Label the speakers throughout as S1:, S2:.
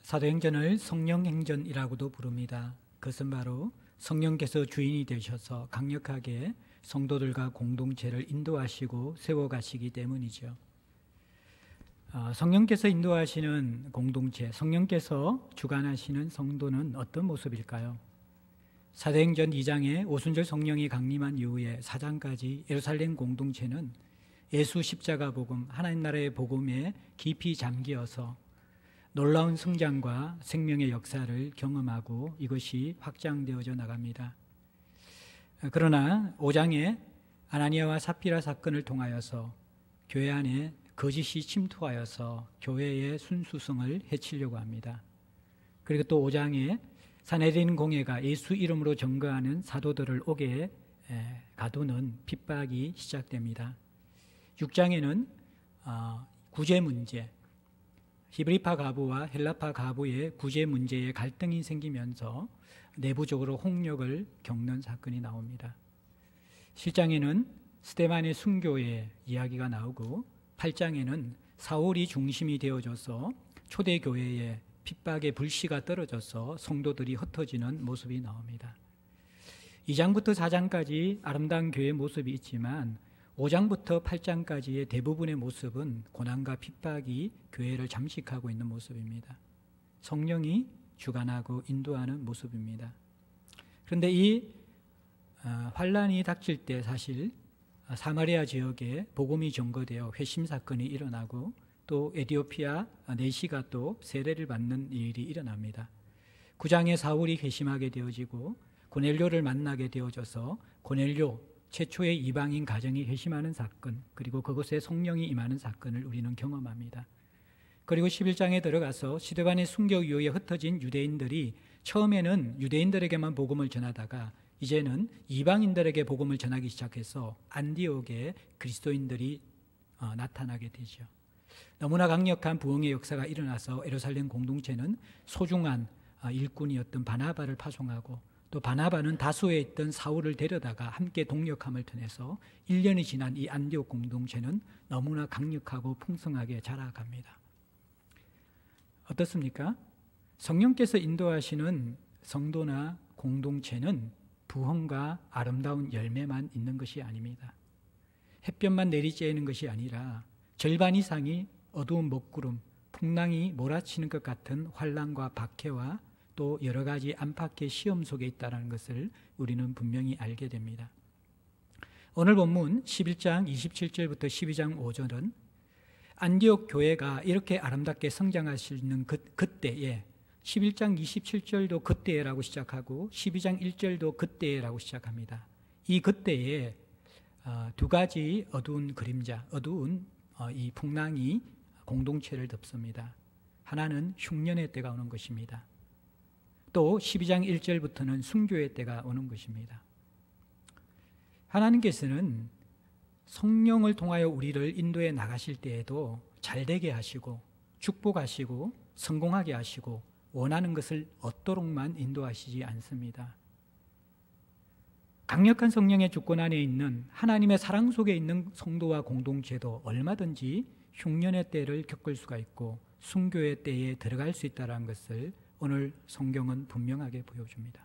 S1: 사도행전을 성령행전이라고도 부릅니다. 그것은 바로 성령께서 주인이 되셔서 강력하게 성도들과 공동체를 인도하시고 세워가시기 때문이죠. 성령께서 인도하시는 공동체, 성령께서 주관하시는 성도는 어떤 모습일까요? 사도행전 2장에 오순절 성령이 강림한 이후에 4장까지 예루살렘 공동체는 예수 십자가 복음, 하나님 나라의 복음에 깊이 잠기어서 놀라운 성장과 생명의 역사를 경험하고 이것이 확장되어져 나갑니다. 그러나 5장에 아나니아와 삽비라 사건을 통하여서 교회 안에 거짓이 침투하여서 교회의 순수성을 해치려고 합니다. 그리고 또 5장에 산헤드린 공회가 예수 이름으로 증거하는 사도들을 옥에 가두는 핍박이 시작됩니다. 6장에는 구제 문제, 히브리파 가부와 헬라파 가부의 구제 문제에 갈등이 생기면서 내부적으로 홍역을 겪는 사건이 나옵니다. 7장에는 스데반의 순교의 이야기가 나오고 8장에는 사울이 중심이 되어져서 초대교회에 핍박의 불씨가 떨어져서 성도들이 흩어지는 모습이 나옵니다. 2장부터 4장까지 아름다운 교회의 모습이 있지만 5장부터 8장까지의 대부분의 모습은 고난과 핍박이 교회를 잠식하고 있는 모습입니다. 성령이 주관하고 인도하는 모습입니다. 그런데 이 환란이 닥칠 때 사실 사마리아 지역에 복음이 전거되어 회심 사건이 일어나고 또 에티오피아 내시가 또 세례를 받는 일이 일어납니다. 9장에 사울이 회심하게 되어지고 고넬료를 만나게 되어져서 고넬료 최초의 이방인 가정이 회심하는 사건, 그리고 그곳에 성령이 임하는 사건을 우리는 경험합니다. 그리고 11장에 들어가서 스데반의 순교 이후에 흩어진 유대인들이 처음에는 유대인들에게만 복음을 전하다가 이제는 이방인들에게 복음을 전하기 시작해서 안디옥에 그리스도인들이 나타나게 되죠. 너무나 강력한 부흥의 역사가 일어나서 예루살렘 공동체는 소중한 일꾼이었던 바나바를 파송하고 또 바나바는 다수에 있던 사울을 데려다가 함께 동력함을 통해서 1년이 지난 이 안디옥 공동체는 너무나 강력하고 풍성하게 자라갑니다. 어떻습니까? 성령께서 인도하시는 성도나 공동체는 부흥과 아름다운 열매만 있는 것이 아닙니다. 햇볕만 내리쬐는 것이 아니라 절반 이상이 어두운 먹구름, 풍랑이 몰아치는 것 같은 환난과 박해와 또 여러 가지 안팎의 시험 속에 있다는 것을 우리는 분명히 알게 됩니다. 오늘 본문 11장 27절부터 12장 5절은 안디옥 교회가 이렇게 아름답게 성장하시는 그때에 11장 27절도 그때라고 시작하고 12장 1절도 그때라고 시작합니다. 이 그때에 두 가지 어두운 그림자, 어두운 이 풍랑이 공동체를 덮습니다. 하나는 흉년의 때가 오는 것입니다. 또 12장 1절부터는 순교의 때가 오는 것입니다. 하나님께서는 성령을 통하여 우리를 인도해 나가실 때에도 잘되게 하시고 축복하시고 성공하게 하시고 원하는 것을 얻도록만 인도하시지 않습니다. 강력한 성령의 주권 안에 있는 하나님의 사랑 속에 있는 성도와 공동체도 얼마든지 흉년의 때를 겪을 수가 있고 순교의 때에 들어갈 수 있다는 것을 오늘 성경은 분명하게 보여줍니다.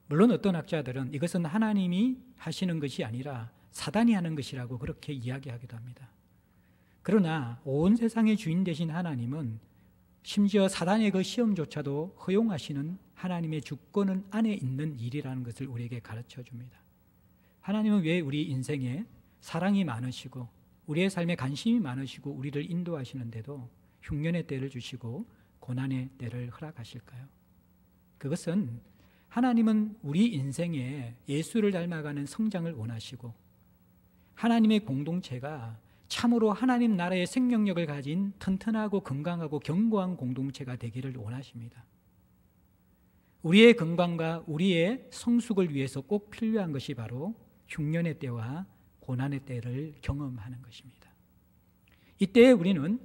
S1: 물론 어떤 학자들은 이것은 하나님이 하시는 것이 아니라 사단이 하는 것이라고 그렇게 이야기하기도 합니다. 그러나 온 세상의 주인 되신 하나님은 심지어 사단의 그 시험조차도 허용하시는 하나님의 주권 안에 있는 일이라는 것을 우리에게 가르쳐 줍니다. 하나님은 왜 우리 인생에 사랑이 많으시고 우리의 삶에 관심이 많으시고 우리를 인도하시는데도 흉년의 때를 주시고 고난의 때를 허락하실까요? 그것은 하나님은 우리 인생에 예수를 닮아가는 성장을 원하시고 하나님의 공동체가 참으로 하나님 나라의 생명력을 가진 튼튼하고 건강하고 견고한 공동체가 되기를 원하십니다. 우리의 건강과 우리의 성숙을 위해서 꼭 필요한 것이 바로 흉년의 때와 고난의 때를 경험하는 것입니다. 이때 우리는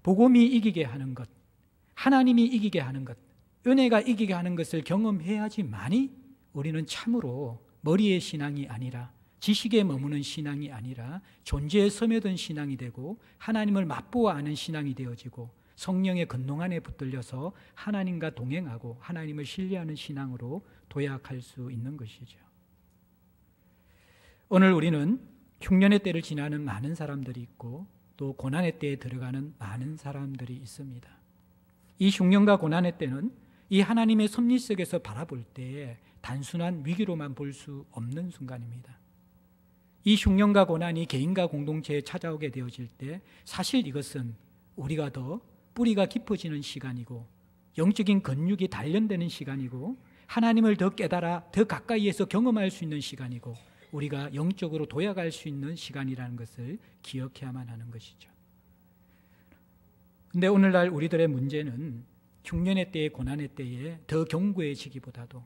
S1: 복음이 이기게 하는 것, 하나님이 이기게 하는 것, 은혜가 이기게 하는 것을 경험해야지만이 우리는 참으로 머리의 신앙이 아니라 지식에 머무는 신앙이 아니라 존재에 스며든 신앙이 되고 하나님을 맛보아 아는 신앙이 되어지고 성령의 근동 안에 붙들려서 하나님과 동행하고 하나님을 신뢰하는 신앙으로 도약할 수 있는 것이죠. 오늘 우리는 흉년의 때를 지나는 많은 사람들이 있고 또 고난의 때에 들어가는 많은 사람들이 있습니다. 이 흉년과 고난의 때는 이 하나님의 섭리 속에서 바라볼 때 단순한 위기로만 볼 수 없는 순간입니다. 이 흉년과 고난이 개인과 공동체에 찾아오게 되어질 때 사실 이것은 우리가 더 뿌리가 깊어지는 시간이고 영적인 근육이 단련되는 시간이고 하나님을 더 깨달아 더 가까이에서 경험할 수 있는 시간이고 우리가 영적으로 도약할 수 있는 시간이라는 것을 기억해야만 하는 것이죠. 그런데 오늘날 우리들의 문제는 흉년의 때에 고난의 때에 더 견고해지기보다도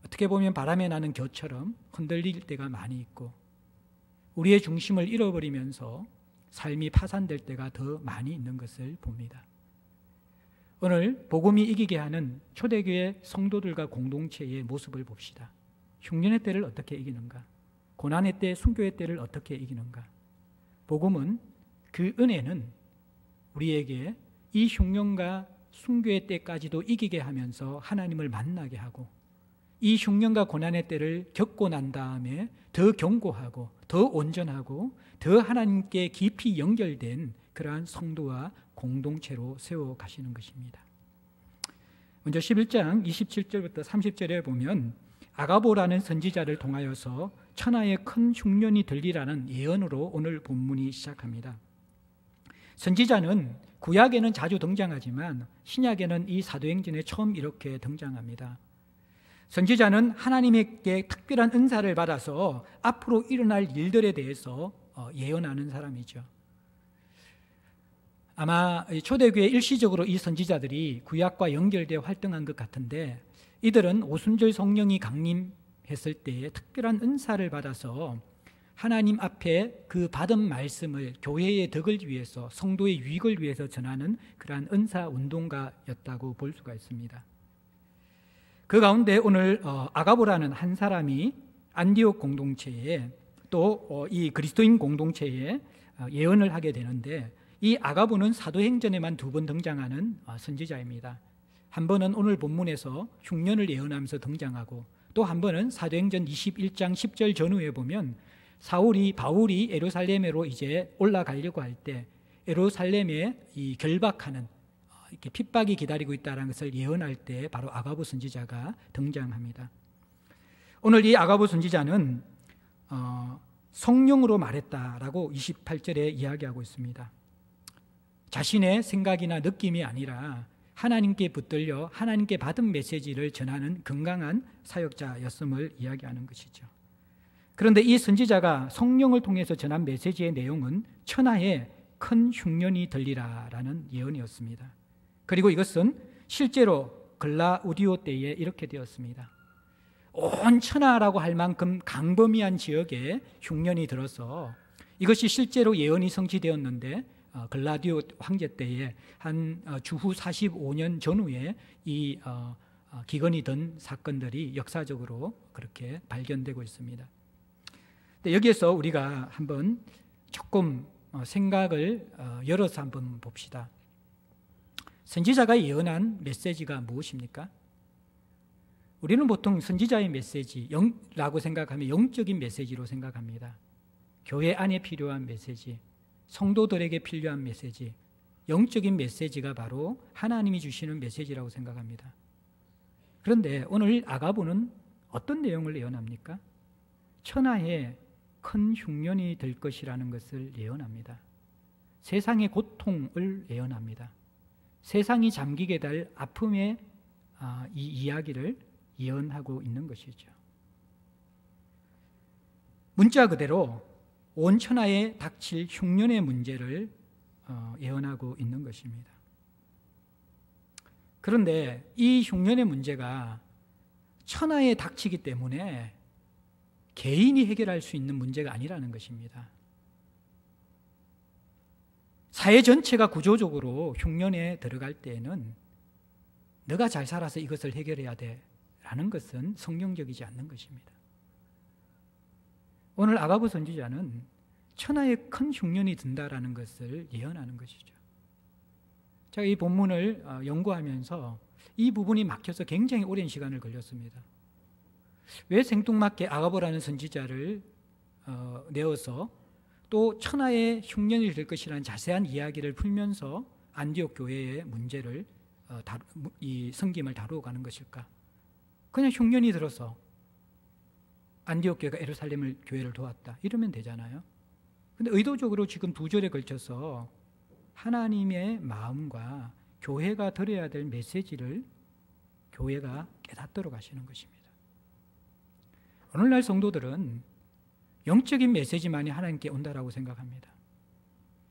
S1: 어떻게 보면 바람에 나는 겨처럼 흔들릴 때가 많이 있고 우리의 중심을 잃어버리면서 삶이 파산될 때가 더 많이 있는 것을 봅니다. 오늘 복음이 이기게 하는 초대교회 성도들과 공동체의 모습을 봅시다. 흉년의 때를 어떻게 이기는가? 고난의 때, 순교의 때를 어떻게 이기는가? 복음은 그 은혜는 우리에게 이 흉년과 순교의 때까지도 이기게 하면서 하나님을 만나게 하고 이 흉년과 고난의 때를 겪고 난 다음에 더 견고하고 더 온전하고 더 하나님께 깊이 연결된 그러한 성도와 공동체로 세워가시는 것입니다. 먼저 11장 27절부터 30절에 보면 아가보라는 선지자를 통하여서 천하에 큰 흉년이 들리라는 예언으로 오늘 본문이 시작합니다. 선지자는 구약에는 자주 등장하지만 신약에는 이 사도행전에 처음 이렇게 등장합니다. 선지자는 하나님에게 특별한 은사를 받아서 앞으로 일어날 일들에 대해서 예언하는 사람이죠. 아마 초대교회 일시적으로 이 선지자들이 구약과 연결되어 활동한 것 같은데 이들은 오순절 성령이 강림했을 때에 특별한 은사를 받아서 하나님 앞에 그 받은 말씀을 교회의 덕을 위해서 성도의 유익을 위해서 전하는 그러한 은사 운동가였다고 볼 수가 있습니다. 그 가운데 오늘 아가보라는 한 사람이 안디옥 공동체에 또 이 그리스도인 공동체에 예언을 하게 되는데 이 아가보는 사도행전에만 2번 등장하는 선지자입니다. 한 번은 오늘 본문에서 흉년을 예언하면서 등장하고 또 한 번은 사도행전 21장 10절 전후에 보면 바울이 예루살렘으로 이제 올라가려고 할 때 예루살렘에 이 결박하는 이렇게 핍박이 기다리고 있다는 것을 예언할 때 바로 아가보 선지자가 등장합니다. 오늘 이 아가보 선지자는 성령으로 말했다라고 28절에 이야기하고 있습니다. 자신의 생각이나 느낌이 아니라 하나님께 붙들려 하나님께 받은 메시지를 전하는 건강한 사역자였음을 이야기하는 것이죠. 그런데 이 선지자가 성령을 통해서 전한 메시지의 내용은 천하에 큰 흉년이 들리라라는 예언이었습니다. 그리고 이것은 실제로 글라우디오 때에 이렇게 되었습니다. 온 천하라고 할 만큼 광범위한 지역에 흉년이 들어서 이것이 실제로 예언이 성취되었는데 글라우디오 황제 때에 한 주후 45년 전후에 이 기근이 든 사건들이 역사적으로 그렇게 발견되고 있습니다. 여기에서 우리가 한번 조금 생각을 열어서 한번 봅시다. 선지자가 예언한 메시지가 무엇입니까? 우리는 보통 선지자의 메시지라고 생각하면 영적인 메시지로 생각합니다. 교회 안에 필요한 메시지, 성도들에게 필요한 메시지, 영적인 메시지가 바로 하나님이 주시는 메시지라고 생각합니다. 그런데 오늘 아가보는 어떤 내용을 예언합니까? 천하에 큰 흉년이 될 것이라는 것을 예언합니다. 세상의 고통을 예언합니다. 세상이 잠기게 될 아픔의 이 이야기를 예언하고 있는 것이죠. 문자 그대로 온 천하에 닥칠 흉년의 문제를 예언하고 있는 것입니다. 그런데 이 흉년의 문제가 천하에 닥치기 때문에 개인이 해결할 수 있는 문제가 아니라는 것입니다. 사회 전체가 구조적으로 흉년에 들어갈 때에는 너가 잘 살아서 이것을 해결해야 돼 라는 것은 성경적이지 않는 것입니다. 오늘 아가보 선지자는 천하에 큰 흉년이 든다라는 것을 예언하는 것이죠. 제가 이 본문을 연구하면서 이 부분이 막혀서 굉장히 오랜 시간을 걸렸습니다. 왜 생뚱맞게 아가보라는 선지자를 내어서 또 천하의 흉년이 될 것이라는 자세한 이야기를 풀면서 안디옥 교회의 문제를 이 섬김을 다루어 가는 것일까? 그냥 흉년이 들어서 안디옥 교회가 예루살렘 교회를 도왔다 이러면 되잖아요. 근데 의도적으로 지금 2절에 걸쳐서 하나님의 마음과 교회가 들어야 될 메시지를 교회가 깨닫도록 하시는 것입니다. 오늘날 성도들은 영적인 메시지만이 하나님께 온다라고 생각합니다.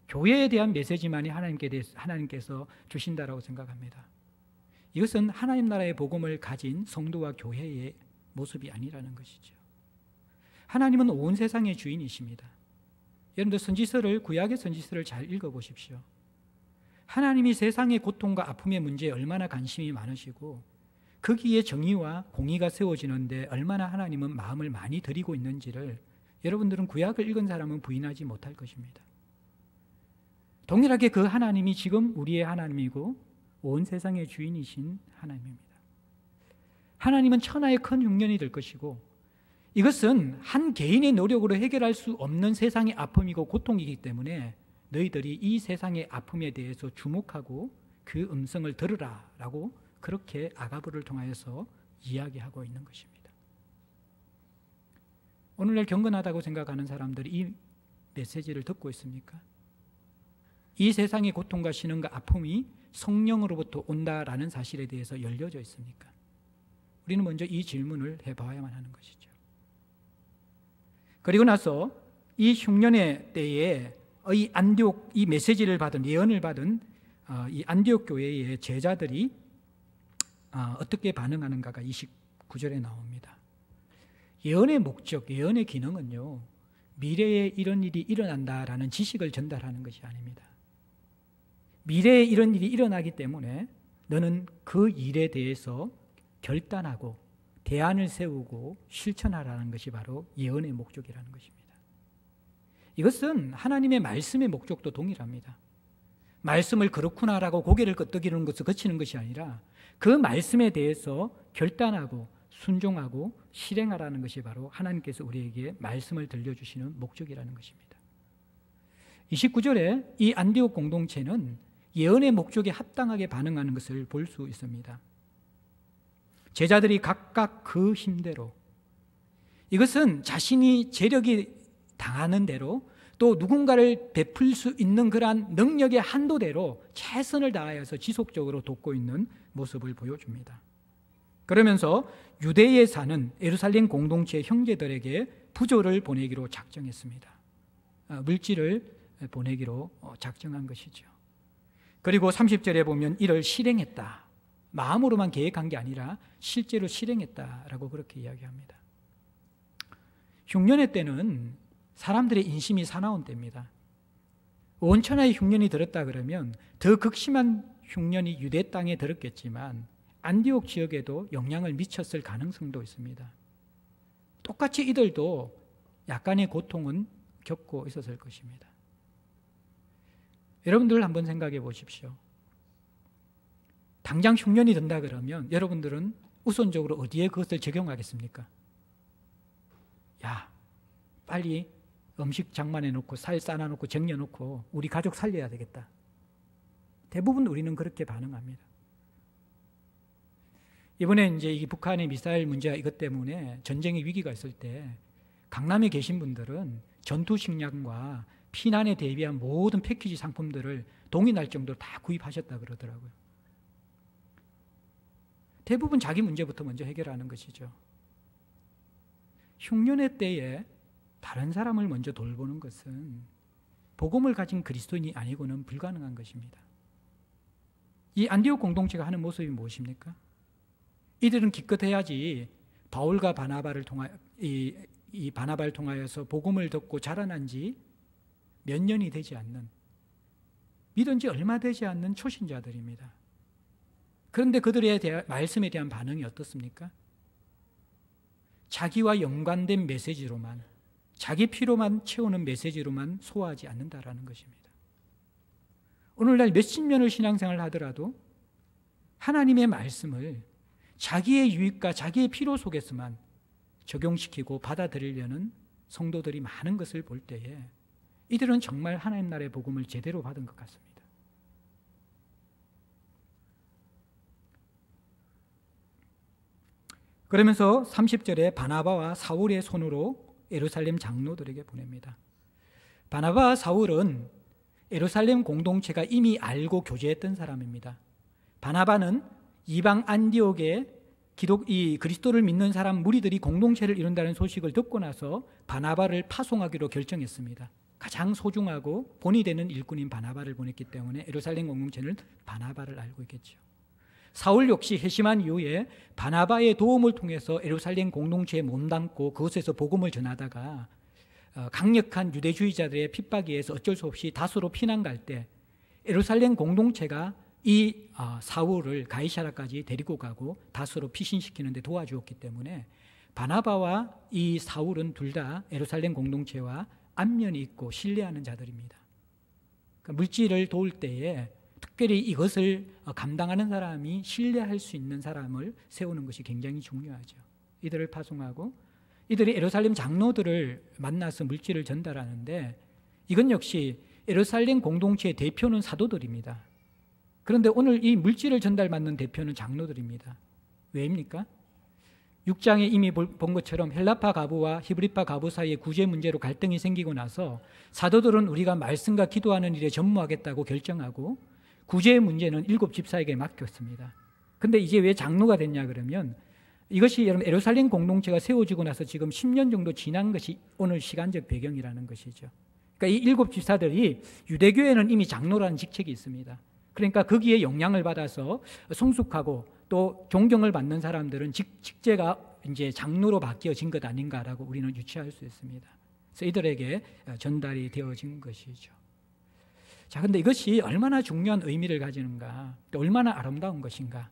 S1: 교회에 대한 메시지만이 하나님께서 주신다라고 생각합니다. 이것은 하나님 나라의 복음을 가진 성도와 교회의 모습이 아니라는 것이죠. 하나님은 온 세상의 주인이십니다. 여러분들 선지서를, 구약의 선지서를 잘 읽어보십시오. 하나님이 세상의 고통과 아픔의 문제에 얼마나 관심이 많으시고 거기에 정의와 공의가 세워지는데 얼마나 하나님은 마음을 많이 들이고 있는지를 여러분들은 구약을 읽은 사람은 부인하지 못할 것입니다. 동일하게 그 하나님이 지금 우리의 하나님이고 온 세상의 주인이신 하나님입니다. 하나님은 천하의 큰 흉년이 될 것이고 이것은 한 개인의 노력으로 해결할 수 없는 세상의 아픔이고 고통이기 때문에 너희들이 이 세상의 아픔에 대해서 주목하고 그 음성을 들으라 라고 그렇게 아가보를 통하여서 이야기하고 있는 것입니다. 오늘날 경건하다고 생각하는 사람들이 이 메시지를 듣고 있습니까? 이 세상의 고통과 신음과 아픔이 성령으로부터 온다라는 사실에 대해서 열려져 있습니까? 우리는 먼저 이 질문을 해봐야만 하는 것이죠. 그리고 나서 이 흉년의 때에 이 안디옥, 이 메시지를 받은, 예언을 받은 이 안디옥 교회의 제자들이 어떻게 반응하는가가 29절에 나옵니다. 예언의 목적, 예언의 기능은요, 미래에 이런 일이 일어난다라는 지식을 전달하는 것이 아닙니다. 미래에 이런 일이 일어나기 때문에 너는 그 일에 대해서 결단하고 대안을 세우고 실천하라는 것이 바로 예언의 목적이라는 것입니다. 이것은 하나님의 말씀의 목적도 동일합니다. 말씀을 그렇구나라고 고개를 끄덕이는 것을 거치는 것이 아니라 그 말씀에 대해서 결단하고 순종하고 실행하라는 것이 바로 하나님께서 우리에게 말씀을 들려주시는 목적이라는 것입니다. 29절에 이 안디옥 공동체는 예언의 목적에 합당하게 반응하는 것을 볼 수 있습니다. 제자들이 각각 그 힘대로, 이것은 자신이 재력이 당하는 대로 또 누군가를 베풀 수 있는 그러한 능력의 한도대로 최선을 다하여서 지속적으로 돕고 있는 모습을 보여줍니다. 그러면서 유대에 사는 예루살렘 공동체 형제들에게 부조를 보내기로 작정했습니다. 물질을 보내기로 작정한 것이죠. 그리고 30절에 보면 이를 실행했다. 마음으로만 계획한 게 아니라 실제로 실행했다라고 그렇게 이야기합니다. 흉년의 때는 사람들의 인심이 사나운 때입니다. 온 천하의 흉년이 들었다 그러면 더 극심한 흉년이 유대 땅에 들었겠지만 안디옥 지역에도 영향을 미쳤을 가능성도 있습니다. 똑같이 이들도 약간의 고통은 겪고 있었을 것입니다. 여러분들 한번 생각해 보십시오. 당장 흉년이 든다 그러면 여러분들은 우선적으로 어디에 그것을 적용하겠습니까? 야, 빨리 음식 장만해 놓고 살 싸놔 놓고 쟁여 놓고 우리 가족 살려야 되겠다. 대부분 우리는 그렇게 반응합니다. 이번에 이제 이 북한의 미사일 문제가 이것 때문에 전쟁의 위기가 있을 때 강남에 계신 분들은 전투 식량과 피난에 대비한 모든 패키지 상품들을 동의날 정도로 다 구입하셨다 그러더라고요. 대부분 자기 문제부터 먼저 해결하는 것이죠. 흉년의 때에 다른 사람을 먼저 돌보는 것은 복음을 가진 그리스도인이 아니고는 불가능한 것입니다. 이 안디옥 공동체가 하는 모습이 무엇입니까? 이들은 기껏해야지 바울과 바나바를 통하여 이 바나바를 통하여서 복음을 듣고 자라난 지 몇 년이 되지 않는, 믿은 지 얼마 되지 않는 초신자들입니다. 그런데 그들의 말씀에 대한 반응이 어떻습니까? 자기와 연관된 메시지로만, 자기 피로만 채우는 메시지로만 소화하지 않는다라는 것입니다. 오늘날 몇십 년을 신앙생활을 하더라도 하나님의 말씀을 자기의 유익과 자기의 필요 속에서만 적용시키고 받아들이려는 성도들이 많은 것을 볼 때에 이들은 정말 하나님 나라의 복음을 제대로 받은 것 같습니다. 그러면서 30절에 바나바와 사울의 손으로 예루살렘 장로들에게 보냅니다. 바나바와 사울은 예루살렘 공동체가 이미 알고 교제했던 사람입니다. 바나바는 이방 안디옥에 이 그리스도를 믿는 사람 무리들이 공동체를 이룬다는 소식을 듣고 나서 바나바를 파송하기로 결정했습니다. 가장 소중하고 본이 되는 일꾼인 바나바를 보냈기 때문에 예루살렘 공동체는 바나바를 알고 있겠죠. 사울 역시 회심한 이후에 바나바의 도움을 통해서 예루살렘 공동체에 몸담고 그곳에서 복음을 전하다가 강력한 유대주의자들의 핍박에 의해서 어쩔 수 없이 다소로 피난 갈 때 예루살렘 공동체가 이 사울을 가이사라까지 데리고 가고 다소로 피신시키는 데 도와주었기 때문에 바나바와 이 사울은 둘 다 예루살렘 공동체와 안면이 있고 신뢰하는 자들입니다. 그러니까 물질을 도울 때에 특별히 이것을 감당하는 사람이 신뢰할 수 있는 사람을 세우는 것이 굉장히 중요하죠. 이들을 파송하고 이들이 예루살렘 장로들을 만나서 물질을 전달하는데 이건 역시 예루살렘 공동체의 대표는 사도들입니다. 그런데 오늘 이 물질을 전달받는 대표는 장로들입니다. 왜입니까? 6장에 이미 본 것처럼 헬라파 가부와 히브리파 가부 사이에 구제 문제로 갈등이 생기고 나서 사도들은 우리가 말씀과 기도하는 일에 전무하겠다고 결정하고 구제의 문제는 7 집사에게 맡겼습니다. 그런데 이제 왜 장로가 됐냐 그러면 이것이 여러분 예루살렘 공동체가 세워지고 나서 지금 10년 정도 지난 것이 오늘 시간적 배경이라는 것이죠. 그러니까 이 7 집사들이 유대교회는 이미 장로라는 직책이 있습니다. 그러니까 거기에 영향을 받아서 성숙하고 또 존경을 받는 사람들은 직제가 이제 장로로 바뀌어진 것 아닌가라고 우리는 유추할 수 있습니다. 그래서 이들에게 전달이 되어진 것이죠. 자, 근데 이것이 얼마나 중요한 의미를 가지는가, 또 얼마나 아름다운 것인가.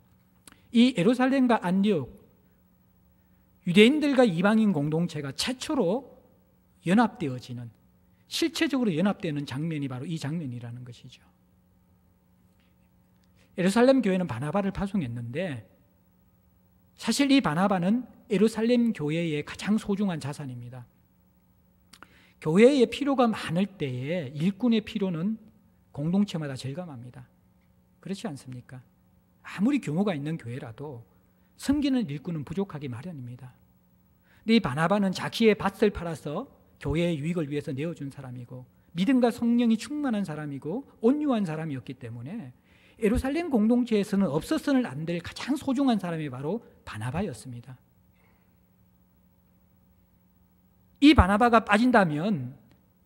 S1: 이 예루살렘과 안디옥, 유대인들과 이방인 공동체가 최초로 연합되어지는, 실체적으로 연합되는 장면이 바로 이 장면이라는 것이죠. 예루살렘 교회는 바나바를 파송했는데 사실 이 바나바는 예루살렘 교회의 가장 소중한 자산입니다. 교회의 필요가 많을 때에 일꾼의 필요는 공동체마다 절감합니다. 그렇지 않습니까? 아무리 규모가 있는 교회라도 섬기는 일꾼은 부족하기 마련입니다. 근데 이 바나바는 자기의 밭을 팔아서 교회의 유익을 위해서 내어준 사람이고 믿음과 성령이 충만한 사람이고 온유한 사람이었기 때문에 예루살렘 공동체에서는 없어서는 안 될 가장 소중한 사람이 바로 바나바였습니다. 이 바나바가 빠진다면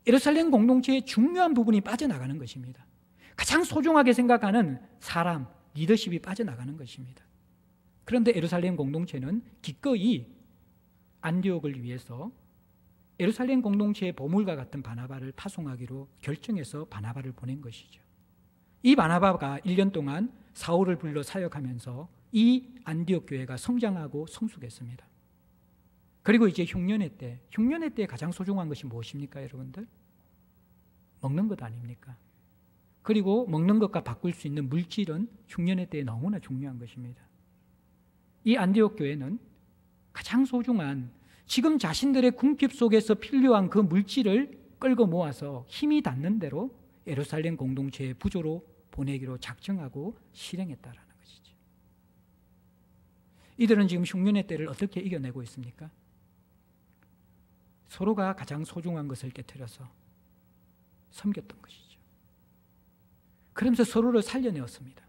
S1: 예루살렘 공동체의 중요한 부분이 빠져나가는 것입니다. 가장 소중하게 생각하는 사람, 리더십이 빠져나가는 것입니다. 그런데 예루살렘 공동체는 기꺼이 안디옥을 위해서 예루살렘 공동체의 보물과 같은 바나바를 파송하기로 결정해서 바나바를 보낸 것이죠. 이 바나바가 1년 동안 사울을 불러 사역하면서 이 안디옥 교회가 성장하고 성숙했습니다. 그리고 이제 흉년의 때에 가장 소중한 것이 무엇입니까, 여러분들? 먹는 것 아닙니까? 그리고 먹는 것과 바꿀 수 있는 물질은 흉년의 때에 너무나 중요한 것입니다. 이 안디옥 교회는 가장 소중한 지금 자신들의 궁핍 속에서 필요한 그 물질을 끌고 모아서 힘이 닿는 대로 예루살렘 공동체의 부조로 보내기로 작정하고 실행했다라는 것이죠. 이들은 지금 흉년의 때를 어떻게 이겨내고 있습니까? 서로가 가장 소중한 것을 깨트려서 섬겼던 것이죠. 그러면서 서로를 살려내었습니다.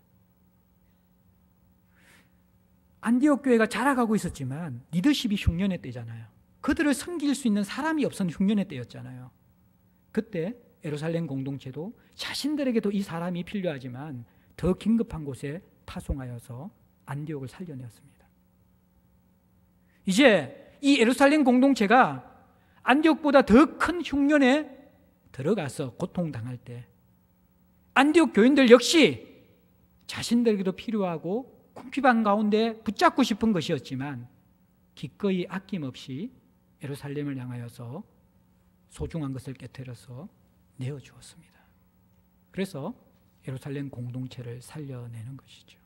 S1: 안디옥 교회가 자라가고 있었지만 리더십이 흉년의 때잖아요. 그들을 섬길 수 있는 사람이 없었던 흉년의 때였잖아요. 그때 예루살렘 공동체도 자신들에게도 이 사람이 필요하지만 더 긴급한 곳에 파송하여서 안디옥을 살려내었습니다. 이제 이 예루살렘 공동체가 안디옥보다 더 큰 흉년에 들어가서 고통당할 때 안디옥 교인들 역시 자신들에게도 필요하고 궁핍한 가운데 붙잡고 싶은 것이었지만 기꺼이 아낌없이 예루살렘을 향하여서 소중한 것을 깨트려서 내어주었습니다. 그래서 예루살렘 공동체를 살려내는 것이죠.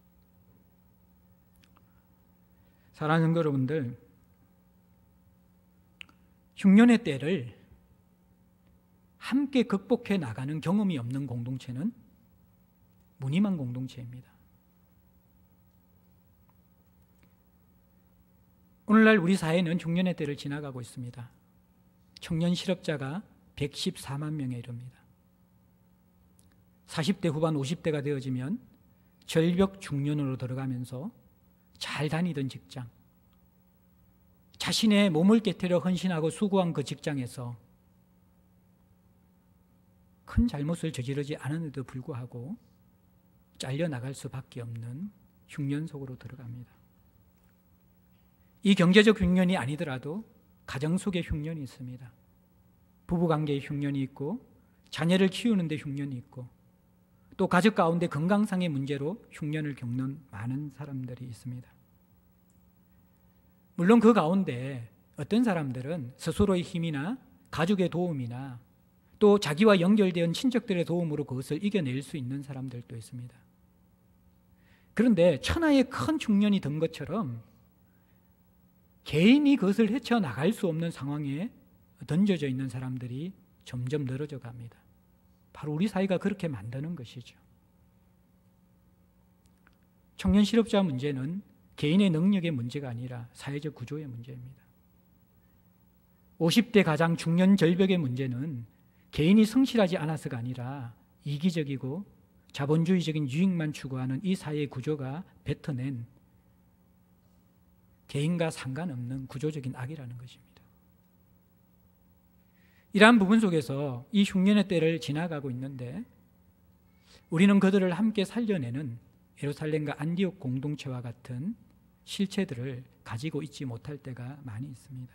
S1: 사랑하는 성도 여러분들, 흉년의 때를 함께 극복해 나가는 경험이 없는 공동체는 무늬만 공동체입니다. 오늘날 우리 사회는 흉년의 때를 지나가고 있습니다. 청년 실업자가 114만 명에 이릅니다. 40대 후반 50대가 되어지면 절벽 중년으로 들어가면서 잘 다니던 직장, 자신의 몸을 깨트려 헌신하고 수고한 그 직장에서 큰 잘못을 저지르지 않았는데도 불구하고 잘려나갈 수밖에 없는 흉년 속으로 들어갑니다. 이 경제적 흉년이 아니더라도 가정 속에 흉년이 있습니다. 부부관계에 흉년이 있고 자녀를 키우는 데 흉년이 있고 또 가족 가운데 건강상의 문제로 흉년을 겪는 많은 사람들이 있습니다. 물론 그 가운데 어떤 사람들은 스스로의 힘이나 가족의 도움이나 또 자기와 연결된 친척들의 도움으로 그것을 이겨낼 수 있는 사람들도 있습니다. 그런데 천하의 큰 흉년이 든 것처럼 개인이 그것을 헤쳐나갈 수 없는 상황에 던져져 있는 사람들이 점점 늘어져 갑니다. 바로 우리 사회가 그렇게 만드는 것이죠. 청년 실업자 문제는 개인의 능력의 문제가 아니라 사회적 구조의 문제입니다. 50대 가장 중년 절벽의 문제는 개인이 성실하지 않아서가 아니라 이기적이고 자본주의적인 유익만 추구하는 이 사회의 구조가 뱉어낸 개인과 상관없는 구조적인 악이라는 것입니다. 이러한 부분 속에서 이 흉년의 때를 지나가고 있는데 우리는 그들을 함께 살려내는 예루살렘과 안디옥 공동체와 같은 실체들을 가지고 있지 못할 때가 많이 있습니다.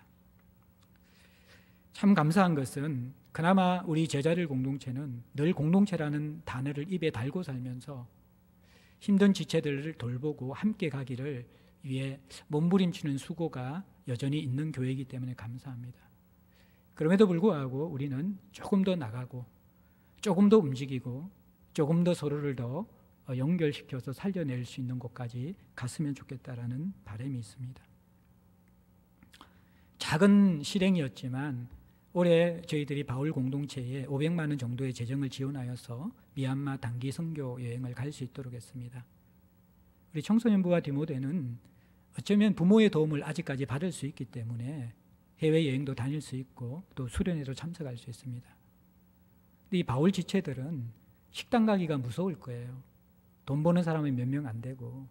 S1: 참 감사한 것은 그나마 우리 제자들 공동체는 늘 공동체라는 단어를 입에 달고 살면서 힘든 지체들을 돌보고 함께 가기를 위해 몸부림치는 수고가 여전히 있는 교회이기 때문에 감사합니다. 그럼에도 불구하고 우리는 조금 더 나가고 조금 더 움직이고 조금 더 서로를 더 연결시켜서 살려낼 수 있는 곳까지 갔으면 좋겠다라는 바람이 있습니다. 작은 실행이었지만 올해 저희들이 바울 공동체에 500만 원 정도의 재정을 지원하여서 미얀마 단기 선교 여행을 갈 수 있도록 했습니다. 우리 청소년부와 디모데는 어쩌면 부모의 도움을 아직까지 받을 수 있기 때문에 해외여행도 다닐 수 있고 또 수련회도 참석할 수 있습니다. 근데 이 바울 지체들은 식당 가기가 무서울 거예요. 돈 버는 사람이 몇 명 안 되고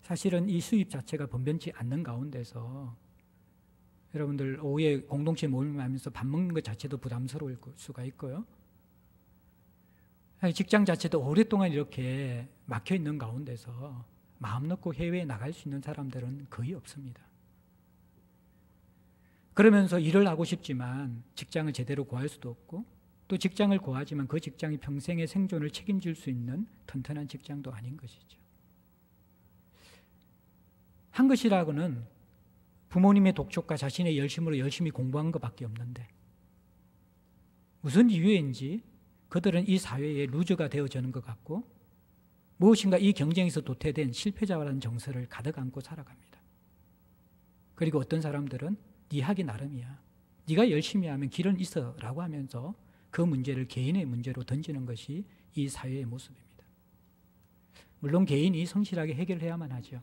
S1: 사실은 이 수입 자체가 번변치 않는 가운데서 여러분들 오후에 공동체 모임을 하면서 밥 먹는 것 자체도 부담스러울 수가 있고요. 직장 자체도 오랫동안 이렇게 막혀 있는 가운데서 마음 놓고 해외에 나갈 수 있는 사람들은 거의 없습니다. 그러면서 일을 하고 싶지만 직장을 제대로 구할 수도 없고 또 직장을 구하지만 그 직장이 평생의 생존을 책임질 수 있는 튼튼한 직장도 아닌 것이죠. 한 것이라고는 부모님의 독촉과 자신의 열심으로 열심히 공부한 것밖에 없는데 무슨 이유인지 그들은 이 사회의 루저가 되어지는 것 같고 무엇인가 이 경쟁에서 도태된 실패자라는 정서를 가득 안고 살아갑니다. 그리고 어떤 사람들은 네 하기 나름이야. 네가 열심히 하면 길은 있어 라고 하면서 그 문제를 개인의 문제로 던지는 것이 이 사회의 모습입니다. 물론 개인이 성실하게 해결해야만 하죠.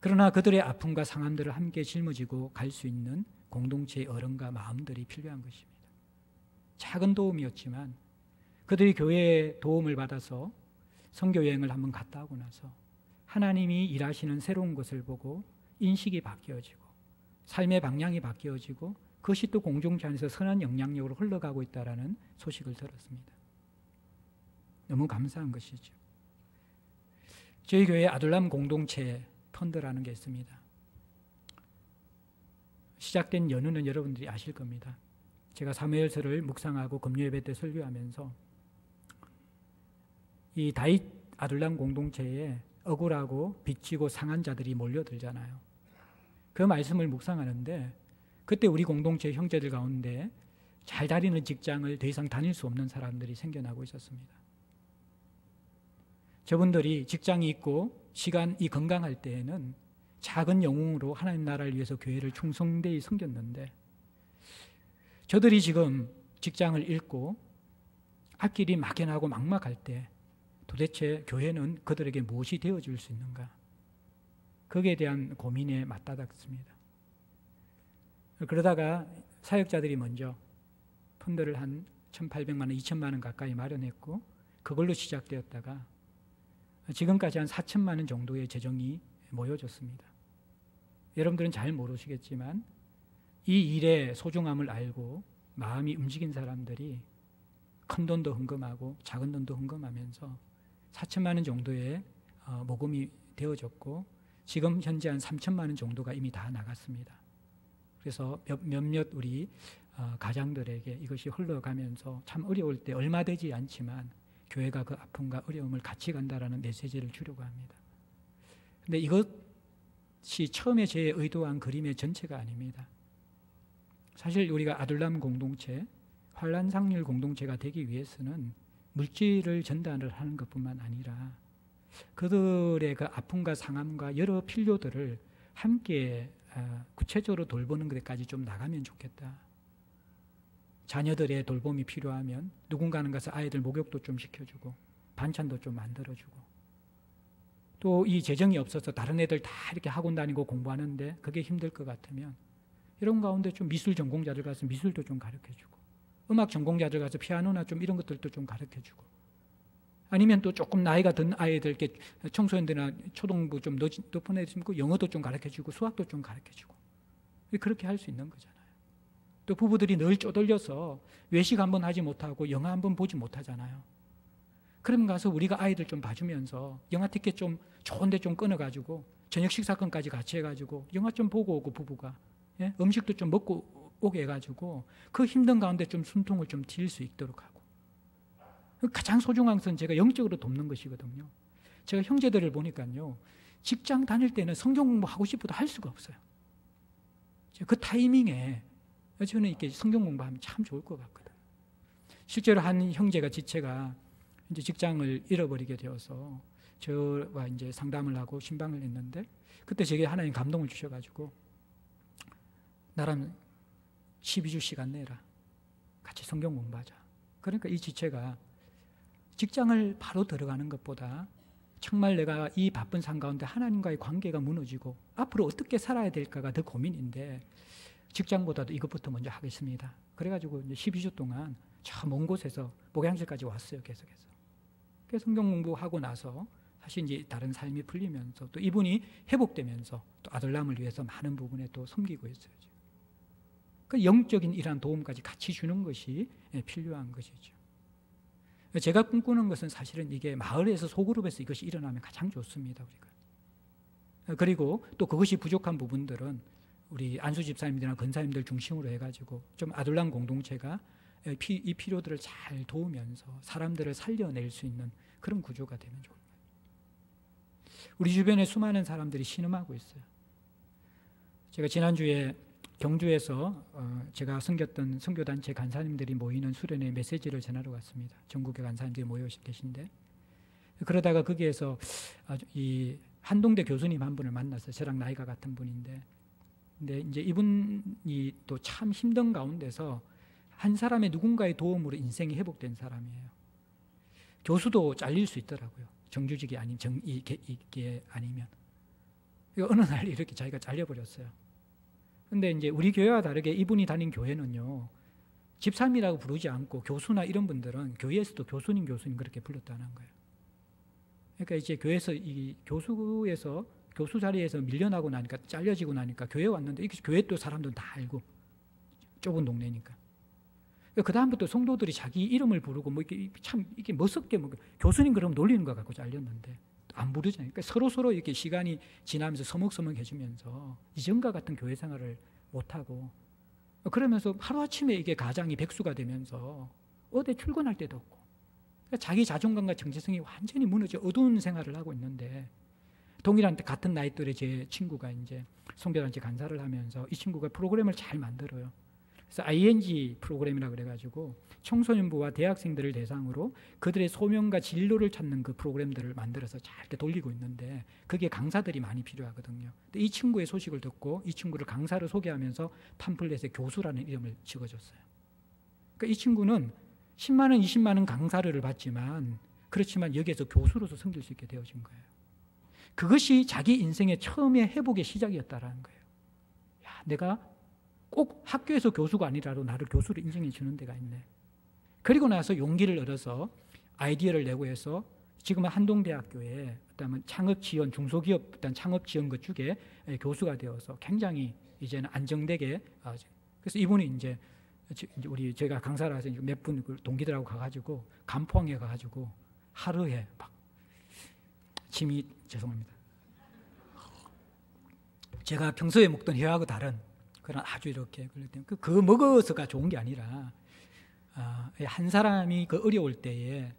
S1: 그러나 그들의 아픔과 상함들을 함께 짊어지고 갈 수 있는 공동체의 어른과 마음들이 필요한 것입니다. 작은 도움이었지만 그들이 교회의 도움을 받아서 선교여행을 한번 갔다 오고 나서 하나님이 일하시는 새로운 것을 보고 인식이 바뀌어지고 삶의 방향이 바뀌어지고 그것이 또 공동체 안에서 선한 영향력으로 흘러가고 있다는 소식을 들었습니다. 너무 감사한 것이죠. 저희 교회 아둘람 공동체 펀드라는 게 있습니다. 시작된 연휴는 여러분들이 아실 겁니다. 제가 사무엘서를 묵상하고 금요예배 때 설교하면서 이 다윗 아둘람 공동체에 억울하고 빚지고 상한 자들이 몰려들잖아요. 그 말씀을 묵상하는데 그때 우리 공동체 형제들 가운데 잘 다니는 직장을 더 이상 다닐 수 없는 사람들이 생겨나고 있었습니다. 저분들이 직장이 있고 시간이 건강할 때에는 작은 영웅으로 하나님 나라를 위해서 교회를 충성되이 섬겼는데, 저들이 지금 직장을 잃고 앞길이 막연하고 막막할 때 도대체 교회는 그들에게 무엇이 되어줄 수 있는가? 거기에 대한 고민에 맞다닥습니다. 그러다가 사역자들이 먼저 펀드를 한 1,800만 원, 2천만 원 가까이 마련했고, 그걸로 시작되었다가 지금까지 한 4천만 원 정도의 재정이 모여졌습니다. 여러분들은 잘 모르시겠지만 이 일의 소중함을 알고 마음이 움직인 사람들이 큰 돈도 헌금하고 작은 돈도 헌금하면서 4천만 원 정도의 모금이 되어졌고, 지금 현재 한 3천만 원 정도가 이미 다 나갔습니다. 그래서 몇몇 우리 가장들에게 이것이 흘러가면서 참 어려울 때 얼마 되지 않지만 교회가 그 아픔과 어려움을 같이 간다라는 메시지를 주려고 합니다. 근데 이것이 처음에 제 의도한 그림의 전체가 아닙니다. 사실 우리가 아둘람 공동체, 환란상률 공동체가 되기 위해서는 물질을 전달을 하는 것뿐만 아니라 그들의 그 아픔과 상함과 여러 필요들을 함께 구체적으로 돌보는 것까지 좀 나가면 좋겠다. 자녀들의 돌봄이 필요하면 누군가는 가서 아이들 목욕도 좀 시켜주고 반찬도 좀 만들어주고, 또 이 재정이 없어서 다른 애들 다 이렇게 학원 다니고 공부하는데 그게 힘들 것 같으면 이런 가운데 좀 미술 전공자들 가서 미술도 좀 가르쳐주고, 음악 전공자들 가서 피아노나 좀 이런 것들도 좀 가르쳐주고, 아니면 또 조금 나이가 든 아이들께 청소년들이나 초등부 좀 높은 애들 있고 영어도 좀 가르쳐주고 수학도 좀 가르쳐주고, 그렇게 할 수 있는 거잖아요. 또 부부들이 늘 쪼들려서 외식 한번 하지 못하고 영화 한번 보지 못하잖아요. 그러면 가서 우리가 아이들 좀 봐주면서 영화 티켓 좀 좋은데 좀 끊어가지고 저녁 식사권까지 같이 해가지고 영화 좀 보고 오고, 부부가 음식도 좀 먹고 오게 해가지고 그 힘든 가운데 좀 숨통을 좀 틔울 수 있도록 하고, 가장 소중한 것은 제가 영적으로 돕는 것이거든요. 제가 형제들을 보니까요, 직장 다닐 때는 성경 공부하고 싶어도 할 수가 없어요. 그 타이밍에 저는 이렇게 성경 공부하면 참 좋을 것 같거든요. 실제로 한 형제가 지체가 이제 직장을 잃어버리게 되어서 저와 이제 상담을 하고 신방을 했는데, 그때 제게 하나님 감동을 주셔가지고 나랑 12주 시간 내라, 같이 성경 공부하자. 그러니까 이 지체가 직장을 바로 들어가는 것보다 정말 내가 이 바쁜 삶 가운데 하나님과의 관계가 무너지고 앞으로 어떻게 살아야 될까가 더 고민인데 직장보다도 이것부터 먼저 하겠습니다. 그래가지고 이제 12주 동안 저 먼 곳에서 목양실까지 왔어요. 계속해서. 그래서 성경 공부하고 나서 사실 이제 다른 삶이 풀리면서 또 이분이 회복되면서 또 아들람을 위해서 많은 부분에 또 섬기고 있어요. 그 영적인 이러한 도움까지 같이 주는 것이 필요한 것이죠. 제가 꿈꾸는 것은 사실은 이게 마을에서 소그룹에서 이것이 일어나면 가장 좋습니다. 우리가. 그리고 또 그것이 부족한 부분들은 우리 안수 집사님들이나 권사님들 중심으로 해가지고 좀 아둘람 공동체가 이 필요들을 잘 도우면서 사람들을 살려낼 수 있는 그런 구조가 되면 좋을 거예요. 우리 주변에 수많은 사람들이 신음하고 있어요. 제가 지난주에 경주에서 제가 섬겼던 선교단체 간사님들이 모이는 수련회 메시지를 전하러 갔습니다. 전국의 간사님들이 모여 계신데, 그러다가 거기에서 이 한동대 교수님 한 분을 만났어요. 저랑 나이가 같은 분인데, 근데 이제 이분이 또 참 힘든 가운데서 한 사람의 누군가의 도움으로 인생이 회복된 사람이에요. 교수도 잘릴 수 있더라고요. 정규직이 아닌 이게 아니면. 어느 날 이렇게 자기가 잘려버렸어요. 근데 이제 우리 교회와 다르게 이분이 다닌 교회는요, 집사님이라고 부르지 않고 교수나 이런 분들은 교회에서도 교수님 그렇게 불렀다는 거예요. 그러니까 이제 교회에서 이 교수 자리에서 밀려나고 나니까, 잘려지고 나니까 교회 왔는데 교회 또 사람들은 다 알고, 좁은 동네니까. 그 다음부터 성도들이 자기 이름을 부르고 뭐 이게 참 이게 멋스럽게 뭐 교수님 그럼 놀리는 것 같고 잘렸는데 안 부르잖아요. 그러니까 서로 이렇게 시간이 지나면서 서먹서먹해지면서 이전과 같은 교회 생활을 못 하고, 그러면서 하루 아침에 이게 가장이 백수가 되면서 어디 출근할 데도 없고, 그러니까 자기 자존감과 정체성이 완전히 무너져 어두운 생활을 하고 있는데, 동일한 같은 나이 또래 제 친구가 이제 선교단체 간사를 하면서 이 친구가 프로그램을 잘 만들어요. 그래서 ING 프로그램이라고 그래가지고 청소년부와 대학생들을 대상으로 그들의 소명과 진로를 찾는 그 프로그램들을 만들어서 잘 이렇게 돌리고 있는데, 그게 강사들이 많이 필요하거든요. 근데 이 친구의 소식을 듣고 이 친구를 강사로 소개하면서 팜플렛에 교수라는 이름을 적어줬어요. 그러니까 이 친구는 10만 원, 20만 원 강사료를 받지만, 그렇지만 여기에서 교수로서 섬길 수 있게 되어진 거예요. 그것이 자기 인생의 처음의 회복의 시작이었다라는 거예요. 야, 내가 꼭 학교에서 교수가 아니라도 나를 교수로 인정해 주는 데가 있네. 그리고 나서 용기를 얻어서 아이디어를 내고 해서 지금은 한동대학교에 어떤 창업 지원, 중소기업 어떤 창업 지원 것 중에 교수가 되어서 굉장히 이제는 안정되게, 그래서 이분이 이제 우리 제가 강사라서 몇 분 동기들하고 가가지고 간포항에 가가지고 하루에 막 침이, 죄송합니다, 제가 평소에 먹던 회하고 다른 그런 아주 이렇게 그거 먹어서가 좋은 게 아니라, 한 사람이 그 어려울 때에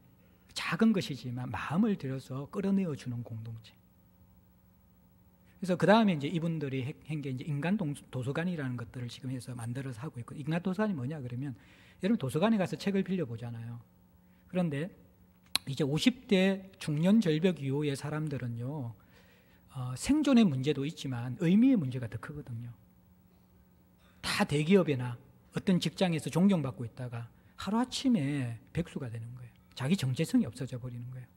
S1: 작은 것이지만 마음을 들여서 끌어내어 주는 공동체. 그래서 그 다음에 이제 이분들이 한 게 이제 인간 도서관이라는 것들을 지금 해서 만들어서 하고 있고, 인간 도서관이 뭐냐 그러면, 여러분 도서관에 가서 책을 빌려 보잖아요. 그런데 이제 50대 중년 절벽 이후의 사람들은요, 생존의 문제도 있지만 의미의 문제가 더 크거든요. 다 대기업이나 어떤 직장에서 존경받고 있다가 하루아침에 백수가 되는 거예요. 자기 정체성이 없어져 버리는 거예요.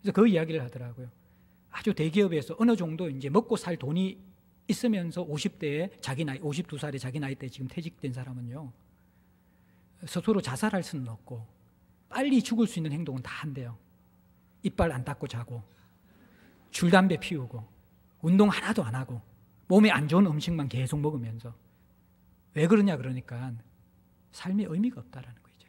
S1: 그래서 그 이야기를 하더라고요. 아주 대기업에서 어느 정도 이제 먹고 살 돈이 있으면서 50대에 자기 나이, 52살에 자기 나이 때 지금 퇴직된 사람은요, 스스로 자살할 수는 없고 빨리 죽을 수 있는 행동은 다 한대요. 이빨 안 닦고 자고, 줄 담배 피우고, 운동 하나도 안 하고, 몸에 안 좋은 음식만 계속 먹으면서. 왜 그러냐 그러니까 삶의 의미가 없다라는 거죠.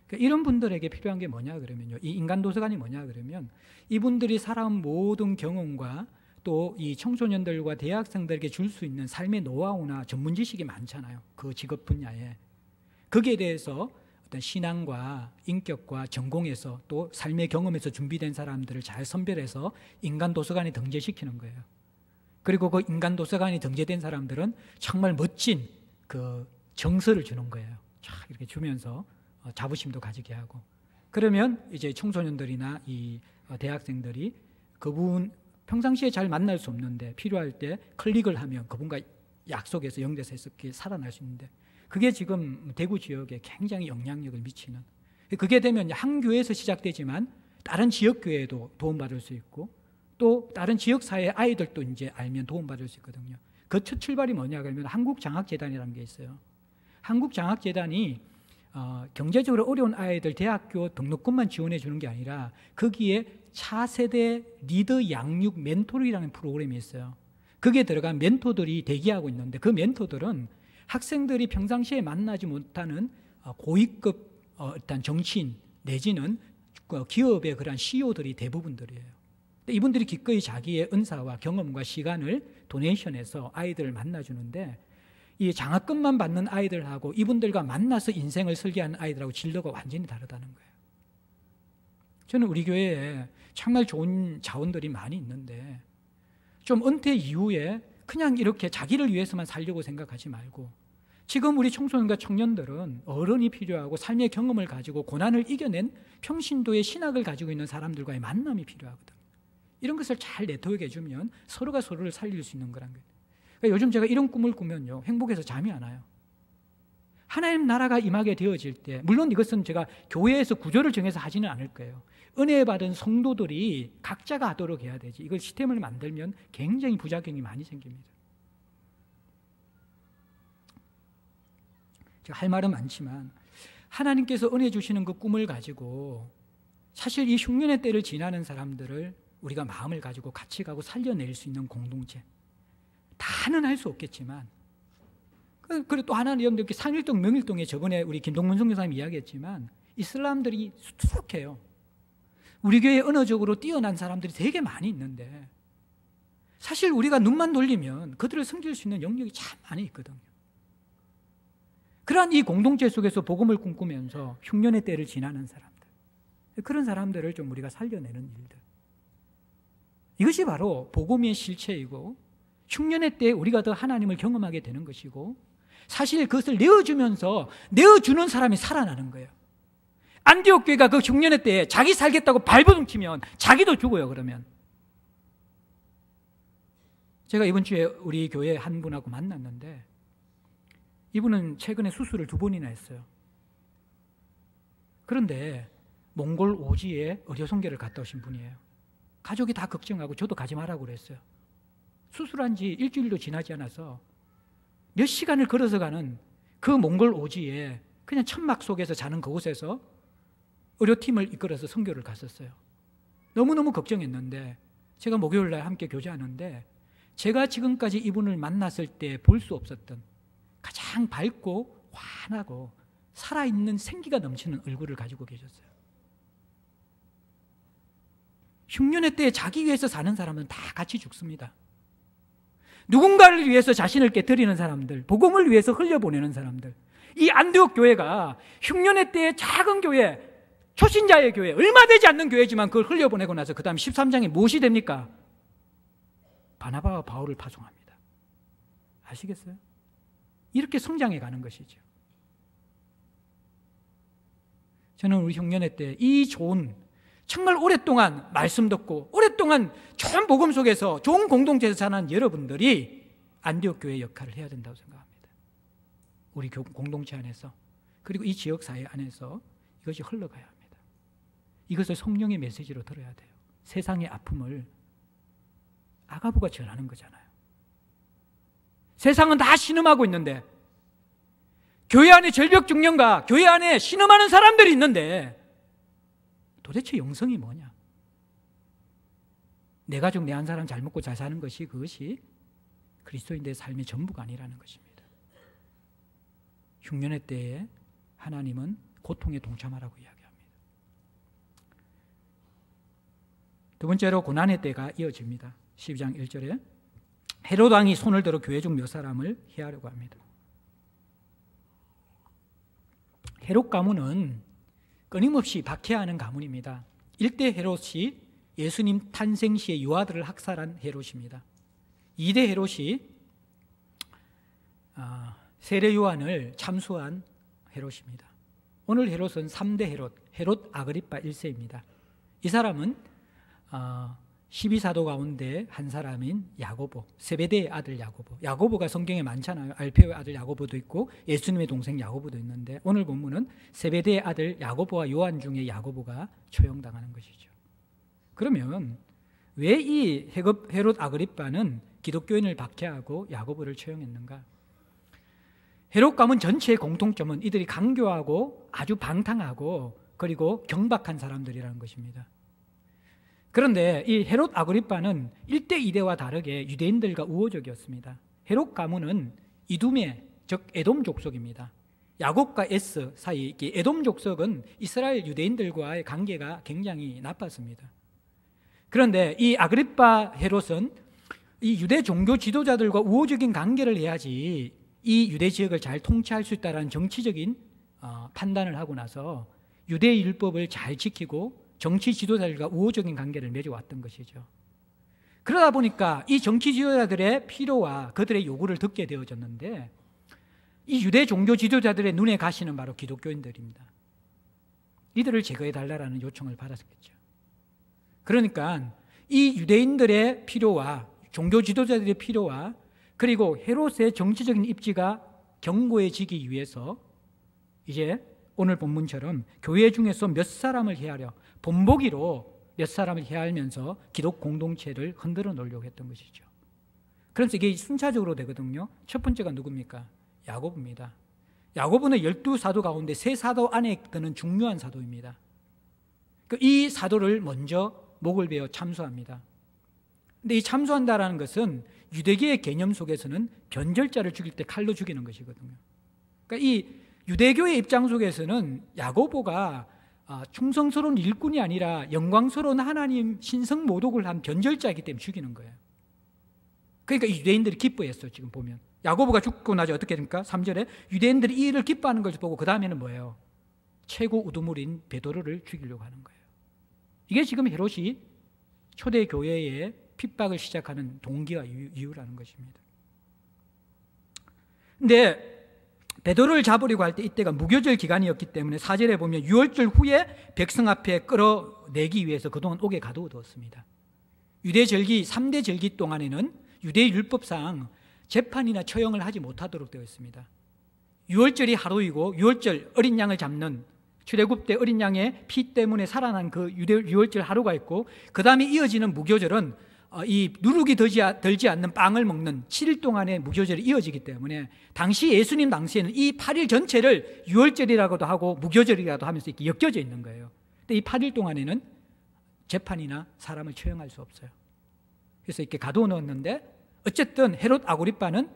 S1: 그러니까 이런 분들에게 필요한 게 뭐냐 그러면요, 이 인간 도서관이 뭐냐 그러면, 이분들이 살아온 모든 경험과 또 이 청소년들과 대학생들에게 줄 수 있는 삶의 노하우나 전문 지식이 많잖아요. 그 직업 분야에. 거기에 대해서 어떤 신앙과 인격과 전공에서 또 삶의 경험에서 준비된 사람들을 잘 선별해서 인간 도서관에 등재시키는 거예요. 그리고 그 인간 도서관에 등재된 사람들은 정말 멋진 그 정서를 주는 거예요. 쫙 이렇게 주면서 자부심도 가지게 하고. 그러면 이제 청소년들이나 이 대학생들이 그분 평상시에 잘 만날 수 없는데 필요할 때 클릭을 하면 그분과 약속해서 연결해서 이렇게 살아날 수 있는데, 그게 지금 대구 지역에 굉장히 영향력을 미치는, 그게 되면 한 교회에서 시작되지만 다른 지역 교회에도 도움받을 수 있고, 또 다른 지역사회 아이들도 이제 알면 도움받을 수 있거든요. 그 첫 출발이 뭐냐 그러면 한국장학재단이라는 게 있어요. 한국장학재단이 경제적으로 어려운 아이들 대학교 등록금만 지원해 주는 게 아니라 거기에 차세대 리더 양육 멘토링이라는 프로그램이 있어요. 거기에 들어간 멘토들이 대기하고 있는데, 그 멘토들은 학생들이 평상시에 만나지 못하는 고위급 어떤 정치인 내지는 기업의 그런 CEO들이 대부분들이에요. 이분들이 기꺼이 자기의 은사와 경험과 시간을 도네이션해서 아이들을 만나주는데, 이 장학금만 받는 아이들하고 이분들과 만나서 인생을 설계하는 아이들하고 진로가 완전히 다르다는 거예요. 저는 우리 교회에 정말 좋은 자원들이 많이 있는데, 좀 은퇴 이후에 그냥 이렇게 자기를 위해서만 살려고 생각하지 말고, 지금 우리 청소년과 청년들은 어른이 필요하고 삶의 경험을 가지고 고난을 이겨낸 평신도의 신학을 가지고 있는 사람들과의 만남이 필요하거든요. 이런 것을 잘 네트워크해 주면 서로가 서로를 살릴 수 있는 거란 거예요. 그러니까 요즘 제가 이런 꿈을 꾸면요, 행복해서 잠이 안 와요. 하나님 나라가 임하게 되어질 때, 물론 이것은 제가 교회에서 구조를 정해서 하지는 않을 거예요. 은혜 받은 성도들이 각자가 하도록 해야 되지, 이걸 시스템을 만들면 굉장히 부작용이 많이 생깁니다. 제가 할 말은 많지만 하나님께서 은혜 주시는 그 꿈을 가지고 사실 이 흉년의 때를 지나는 사람들을 우리가 마음을 가지고 같이 가고 살려낼 수 있는 공동체, 다는 할 수 없겠지만, 그리고 또 하나는 여러분들 상일동, 명일동에 저번에 우리 김동문 선교사님이 이야기했지만 이슬람들이 수두룩해요. 우리 교회에 언어적으로 뛰어난 사람들이 되게 많이 있는데, 사실 우리가 눈만 돌리면 그들을 섬길 수 있는 영역이 참 많이 있거든요. 그러한 이 공동체 속에서 복음을 꿈꾸면서 흉년의 때를 지나는 사람들, 그런 사람들을 좀 우리가 살려내는 일들, 이것이 바로 복음의 실체이고 흉년의 때에 우리가 더 하나님을 경험하게 되는 것이고, 사실 그것을 내어주면서 내어주는 사람이 살아나는 거예요. 안디옥 교회가 그 흉년의 때에 자기 살겠다고 발버둥 치면 자기도 죽어요. 그러면 제가 이번 주에 우리 교회 한 분하고 만났는데 이분은 최근에 수술을 2번이나 했어요. 그런데 몽골 오지에 의료송계를 갔다 오신 분이에요. 가족이 다 걱정하고 저도 가지 말라고 그랬어요. 수술한 지 일주일도 지나지 않아서 몇 시간을 걸어서 가는 그 몽골 오지에 그냥 천막 속에서 자는 그곳에서 의료팀을 이끌어서 선교를 갔었어요. 너무너무 걱정했는데 제가 목요일 날 함께 교제하는데 제가 지금까지 이분을 만났을 때 볼 수 없었던 가장 밝고 환하고 살아있는 생기가 넘치는 얼굴을 가지고 계셨어요. 흉년의 때에 자기 위해서 사는 사람은 다 같이 죽습니다. 누군가를 위해서 자신을 깨뜨리는 사람들, 복음을 위해서 흘려보내는 사람들, 이 안디옥 교회가 흉년의 때의 작은 교회, 초신자의 교회, 얼마 되지 않는 교회지만 그걸 흘려보내고 나서 그 다음 13장에 무엇이 됩니까? 바나바와 바울을 파송합니다. 아시겠어요? 이렇게 성장해 가는 것이죠. 저는 우리 흉년의 때 이 좋은, 정말 오랫동안 말씀 듣고 오랫동안 좋은 복음 속에서 좋은 공동체에서 사는 여러분들이 안디옥 교회의 역할을 해야 된다고 생각합니다. 우리 공동체 안에서, 그리고 이 지역사회 안에서 이것이 흘러가야 합니다. 이것을 성령의 메시지로 들어야 돼요. 세상의 아픔을 아가부가 전하는 거잖아요. 세상은 다 신음하고 있는데, 교회 안에 절벽 중년과 교회 안에 신음하는 사람들이 있는데 도대체 영성이 뭐냐? 내 가족, 내 한 사람 잘 먹고 잘 사는 것이 그것이 그리스도인들의 삶의 전부가 아니라는 것입니다. 흉년의 때에 하나님은 고통에 동참하라고 이야기합니다. 두 번째로 고난의 때가 이어집니다. 12장 1절에 헤롯 왕이 손을 들어 교회 중 몇 사람을 해하려고 합니다. 헤롯 가문은 끊임없이 박해하는 가문입니다. 1대 헤롯이 예수님 탄생 시에 유아들을 학살한 헤롯입니다. 2대 헤롯이 세례 요한을 참수한 헤롯입니다. 오늘 헤롯은 3대 헤롯 아그리파 1세입니다. 이 사람은 12사도 가운데 한 사람인 야고보, 세베대의 아들 야고보. 야고보가 성경에 많잖아요. 알페오의 아들 야고보도 있고 예수님의 동생 야고보도 있는데 오늘 본문은 세베대의 아들 야고보와 요한 중에 야고보가 처형당하는 것이죠. 그러면 왜 이 헤롯 아그리파는 기독교인을 박해하고 야고보를 처형했는가? 헤롯 가문 전체의 공통점은 이들이 강교하고 아주 방탕하고 그리고 경박한 사람들이라는 것입니다. 그런데 이 헤롯 아그리파는 1대 2대와 다르게 유대인들과 우호적이었습니다. 헤롯 가문은 이두메, 즉 에돔 족속입니다. 야곱과 에스 사이, 에돔 족속은 이스라엘 유대인들과의 관계가 굉장히 나빴습니다. 그런데 이 아그리파 헤롯은 이 유대 종교 지도자들과 우호적인 관계를 해야지 이 유대 지역을 잘 통치할 수 있다는 정치적인 판단을 하고 나서 유대 율법을 잘 지키고 정치 지도자들과 우호적인 관계를 맺어왔던 것이죠. 그러다 보니까 이 정치 지도자들의 필요와 그들의 요구를 듣게 되어졌는데 이 유대 종교 지도자들의 눈에 가시는 바로 기독교인들입니다. 이들을 제거해달라는 요청을 받았겠죠. 그러니까 이 유대인들의 필요와 종교 지도자들의 필요와 그리고 헤롯의 정치적인 입지가 견고해지기 위해서 이제 오늘 본문처럼 교회 중에서 몇 사람을 해하려 본보기로 몇 사람을 해하면서 기독 공동체를 흔들어 놓으려고 했던 것이죠. 그래서 이게 순차적으로 되거든요. 첫 번째가 누굽니까? 야고보입니다. 야고보는 12사도 가운데 3사도 안에 드는 중요한 사도입니다. 이 사도를 먼저 목을 베어 참수합니다. 근데 이 참수한다라는 것은 유대계의 개념 속에서는 변절자를 죽일 때 칼로 죽이는 것이거든요. 그러니까 이 유대교의 입장 속에서는 야고보가 충성스러운 일꾼이 아니라 영광스러운 하나님 신성 모독을 한 변절자이기 때문에 죽이는 거예요. 그러니까 유대인들이 기뻐했어요. 지금 보면 야고보가 죽고 나서 어떻게 됩니까? 3절에 유대인들이 이 일을 기뻐하는 것을 보고 그 다음에는 뭐예요? 최고 우두머리인 베드로를 죽이려고 하는 거예요. 이게 지금 헤롯이 초대 교회의 핍박을 시작하는 동기와 이유라는 것입니다. 근데 베드로를 잡으려고 할 때 이때가 무교절 기간이었기 때문에 4절에 보면 유월절 후에 백성 앞에 끌어내기 위해서 그동안 옥에 가두어두었습니다. 유대 절기 3대 절기 동안에는 유대 율법상 재판이나 처형을 하지 못하도록 되어 있습니다. 유월절이 하루이고 유월절 어린 양을 잡는 출애굽 때 어린 양의 피 때문에 살아난 그 유월절 하루가 있고, 그 다음에 이어지는 무교절은 이 누룩이 들지 않는 빵을 먹는 7일 동안의 무교절이 이어지기 때문에 당시 예수님 당시에는 이 8일 전체를 유월절이라고도 하고 무교절이라도 하면서 이렇게 엮여져 있는 거예요. 근데 이 8일 동안에는 재판이나 사람을 처형할 수 없어요. 그래서 이렇게 가두어 넣었는데, 어쨌든 헤롯 아그리빠는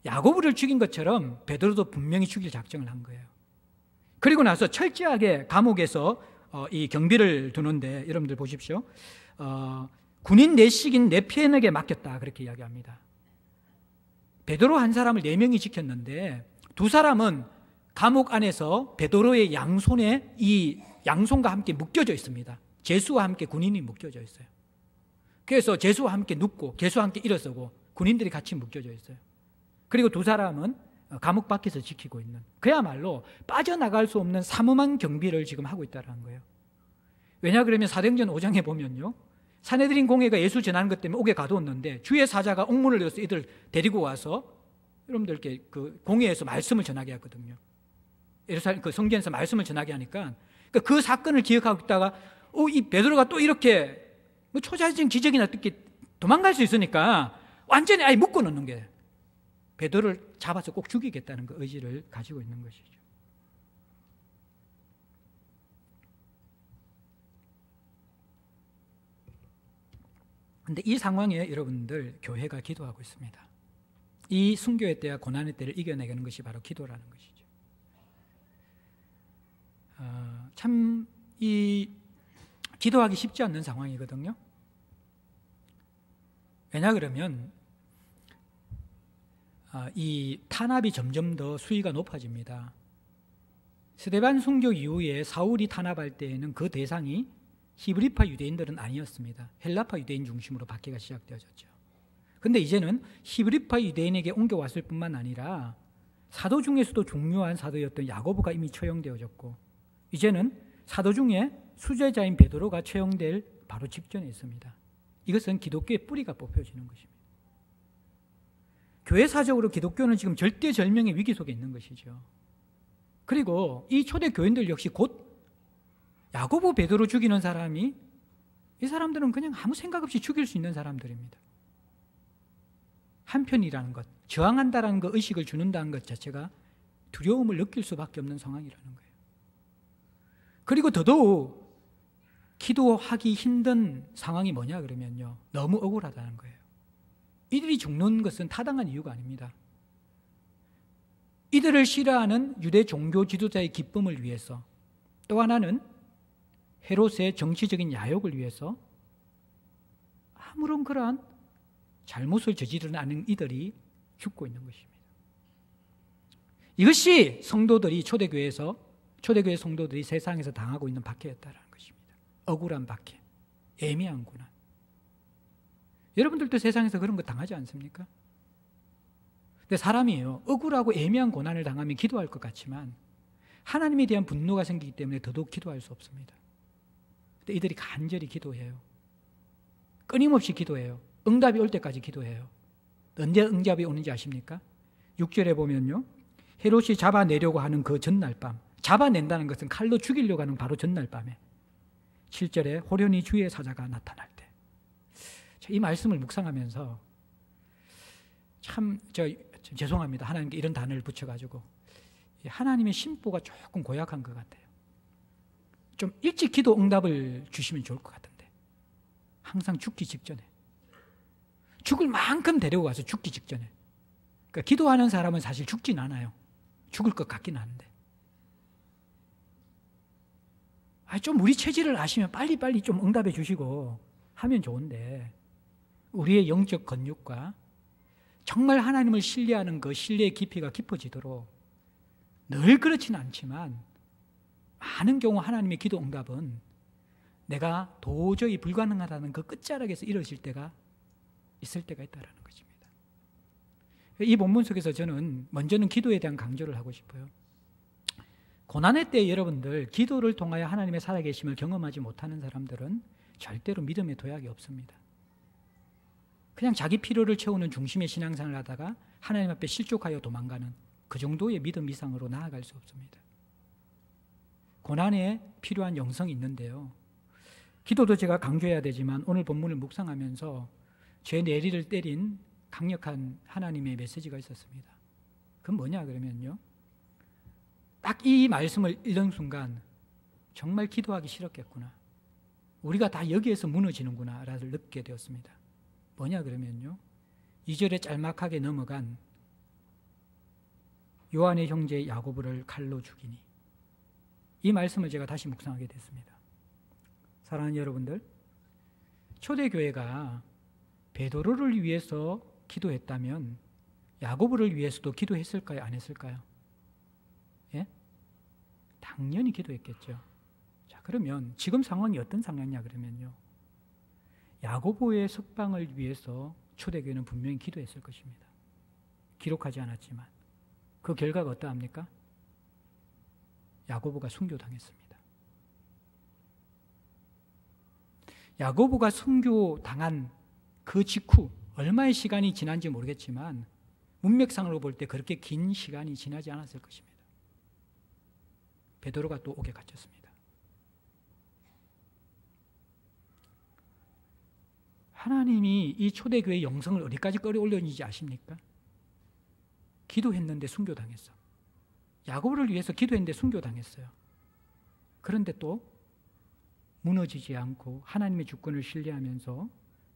S1: 야고보를 죽인 것처럼 베드로도 분명히 죽일 작정을 한 거예요. 그리고 나서 철저하게 감옥에서 이 경비를 두는데, 여러분들 보십시오. 군인 내식인 내 편에게 맡겼다, 그렇게 이야기합니다. 베드로 한 사람을 4명이 지켰는데 두 사람은 감옥 안에서 베드로의 양손에 이 양손과 함께 묶여져 있습니다. 제수와 함께 군인이 묶여져 있어요. 그래서 제수와 함께 눕고 제수와 함께 일어서고 군인들이 같이 묶여져 있어요. 그리고 두 사람은 감옥 밖에서 지키고 있는, 그야말로 빠져나갈 수 없는 삼엄한 경비를 지금 하고 있다는 거예요. 왜냐 그러면 사도행전 5장에 보면요, 산헤드린 공회가 예수 전하는 것 때문에 옥에 가두었는데 주의 사자가 옥문을 열어서 이들 데리고 와서 여러분들께 그 공회에서 말씀을 전하게 하거든요. 예루살렘 그 성전에서 말씀을 전하게 하니까 그 사건을 기억하고 있다가 이 베드로가 또 이렇게 뭐 초자진 기적이나 듣게 도망갈 수 있으니까 완전히 아예 묶어 놓는 게, 베드로를 잡아서 꼭 죽이겠다는 그 의지를 가지고 있는 것이죠. 그런데 이 상황에 여러분들 교회가 기도하고 있습니다. 이 순교의 때와 고난의 때를 이겨내는 것이 바로 기도라는 것이죠. 참 이 기도하기 쉽지 않는 상황이거든요. 왜냐 그러면 이 탄압이 점점 더 수위가 높아집니다. 스데반 순교 이후에 사울이 탄압할 때에는 그 대상이 히브리파 유대인들은 아니었습니다. 헬라파 유대인 중심으로 바뀌가 시작되어졌죠. 그런데 이제는 히브리파 유대인에게 옮겨왔을 뿐만 아니라 사도 중에서도 중요한 사도였던 야고보가 이미 처형되어졌고, 이제는 사도 중에 수제자인 베드로가 처형될 바로 직전에 있습니다. 이것은 기독교의 뿌리가 뽑혀지는 것입니다. 교회사적으로 기독교는 지금 절대절명의 위기 속에 있는 것이죠. 그리고 이 초대 교인들 역시 곧 야고보 베드로 죽이는 사람이, 이 사람들은 그냥 아무 생각 없이 죽일 수 있는 사람들입니다. 한편이라는 것, 저항한다라는 것, 의식을 주는다는 것 자체가 두려움을 느낄 수밖에 없는 상황이라는 거예요. 그리고 더더욱 기도하기 힘든 상황이 뭐냐 그러면요, 너무 억울하다는 거예요. 이들이 죽는 것은 타당한 이유가 아닙니다. 이들을 싫어하는 유대 종교 지도자의 기쁨을 위해서, 또 하나는 헤롯의 정치적인 야욕을 위해서 아무런 그러한 잘못을 저지르지 않은 이들이 죽고 있는 것입니다. 이것이 성도들이 초대교회 성도들이 세상에서 당하고 있는 박해였다는 것입니다. 억울한 박해, 애매한 고난. 여러분들도 세상에서 그런 거 당하지 않습니까? 근데 사람이에요, 억울하고 애매한 고난을 당하면 기도할 것 같지만 하나님에 대한 분노가 생기기 때문에 더더욱 기도할 수 없습니다. 근데 이들이 간절히 기도해요. 끊임없이 기도해요. 응답이 올 때까지 기도해요. 언제 응답이 오는지 아십니까? 6절에 보면요, 헤롯이 잡아내려고 하는 그 전날 밤, 잡아낸다는 것은 칼로 죽이려고 하는 바로 전날 밤에 7절에 호련히 주의 사자가 나타날 때, 이 말씀을 묵상하면서 참 죄송합니다, 하나님께 이런 단어를 붙여가지고 하나님의 심보가 조금 고약한 것 같아요. 좀 일찍 기도 응답을 주시면 좋을 것 같은데, 항상 죽기 직전에, 죽을 만큼 데리고 가서 죽기 직전에. 그러니까 기도하는 사람은 사실 죽진 않아요. 죽을 것 같긴 한데, 좀 우리 체질을 아시면 빨리빨리 좀 응답해 주시고 하면 좋은데, 우리의 영적 건육과 정말 하나님을 신뢰하는 그 신뢰의 깊이가 깊어지도록, 늘 그렇지는 않지만 많은 경우 하나님의 기도 응답은 내가 도저히 불가능하다는 그 끝자락에서 이루어질 때가 있을 때가 있다는 것입니다. 이 본문 속에서 저는 먼저는 기도에 대한 강조를 하고 싶어요. 고난의 때 여러분들, 기도를 통하여 하나님의 살아계심을 경험하지 못하는 사람들은 절대로 믿음의 도약이 없습니다. 그냥 자기 필요를 채우는 중심의 신앙생활을 하다가 하나님 앞에 실족하여 도망가는 그 정도의 믿음 이상으로 나아갈 수 없습니다. 고난에 필요한 영성이 있는데요, 기도도 제가 강조해야 되지만 오늘 본문을 묵상하면서 제 내리를 때린 강력한 하나님의 메시지가 있었습니다. 그건 뭐냐 그러면요, 딱 이 말씀을 읽는 순간 정말 기도하기 싫었겠구나, 우리가 다 여기에서 무너지는구나 라를 느끼게 되었습니다. 뭐냐 그러면요, 2절에 짤막하게 넘어간 요한의 형제 야고보를 칼로 죽이니, 이 말씀을 제가 다시 묵상하게 됐습니다. 사랑하는 여러분들, 초대교회가 베드로를 위해서 기도했다면 야고보를 위해서도 기도했을까요? 안 했을까요? 예? 당연히 기도했겠죠. 자, 그러면 지금 상황이 어떤 상황이냐 그러면요, 야고보의 석방을 위해서 초대교회는 분명히 기도했을 것입니다. 기록하지 않았지만 그 결과가 어떠합니까? 야고보가 순교당했습니다. 야고보가 순교당한 그 직후 얼마의 시간이 지난지 모르겠지만 문맥상으로 볼 때 그렇게 긴 시간이 지나지 않았을 것입니다. 베드로가 또 옥에 갇혔습니다. 하나님이 이 초대교회의 영성을 어디까지 끌어올렸는지 아십니까? 기도했는데 순교당했어. 야고보를 위해서 기도했는데 순교당했어요. 그런데 또 무너지지 않고 하나님의 주권을 신뢰하면서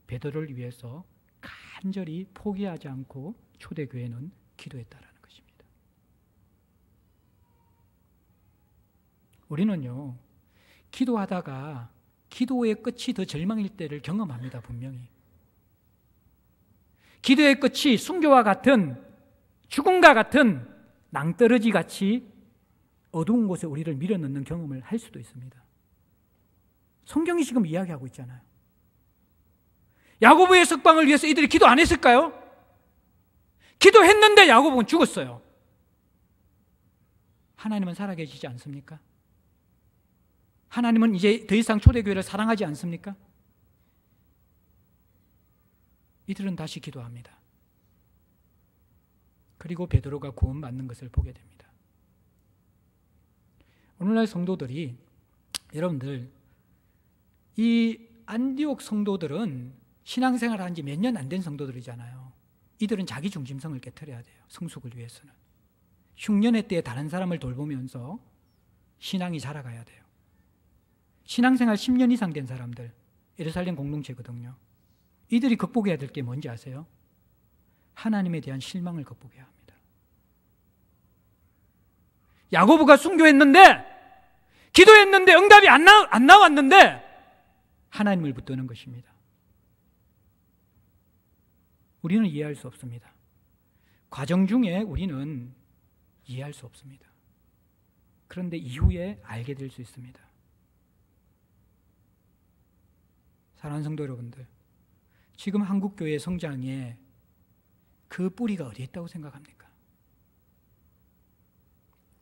S1: 베드로를 위해서 간절히 포기하지 않고 초대교회는 기도했다라는 것입니다. 우리는요, 기도하다가 기도의 끝이 더 절망일 때를 경험합니다. 분명히 기도의 끝이 순교와 같은, 죽음과 같은 낭떠러지 같이 어두운 곳에 우리를 밀어넣는 경험을 할 수도 있습니다. 성경이 지금 이야기하고 있잖아요. 야고보의 석방을 위해서 이들이 기도 안 했을까요? 기도했는데 야고보는 죽었어요. 하나님은 살아계시지 않습니까? 하나님은 이제 더 이상 초대교회를 사랑하지 않습니까? 이들은 다시 기도합니다. 그리고 베드로가 구원받는 것을 보게 됩니다. 오늘날 성도들이, 여러분들, 이 안디옥 성도들은 신앙생활을 한 지 몇 년 안 된 성도들이잖아요. 이들은 자기 중심성을 깨트려야 돼요. 성숙을 위해서는. 흉년의 때에 다른 사람을 돌보면서 신앙이 자라가야 돼요. 신앙생활 10년 이상 된 사람들, 예루살렘 공동체거든요. 이들이 극복해야 될 게 뭔지 아세요? 하나님에 대한 실망을 극복해야 합니다. 야고보가 순교했는데, 기도했는데 응답이 안 나왔는데 하나님을 붙드는 것입니다. 우리는 이해할 수 없습니다. 과정 중에 우리는 이해할 수 없습니다. 그런데 이후에 알게 될 수 있습니다. 사랑하는 성도 여러분들, 지금 한국교회 성장에 그 뿌리가 어디에 있다고 생각합니까?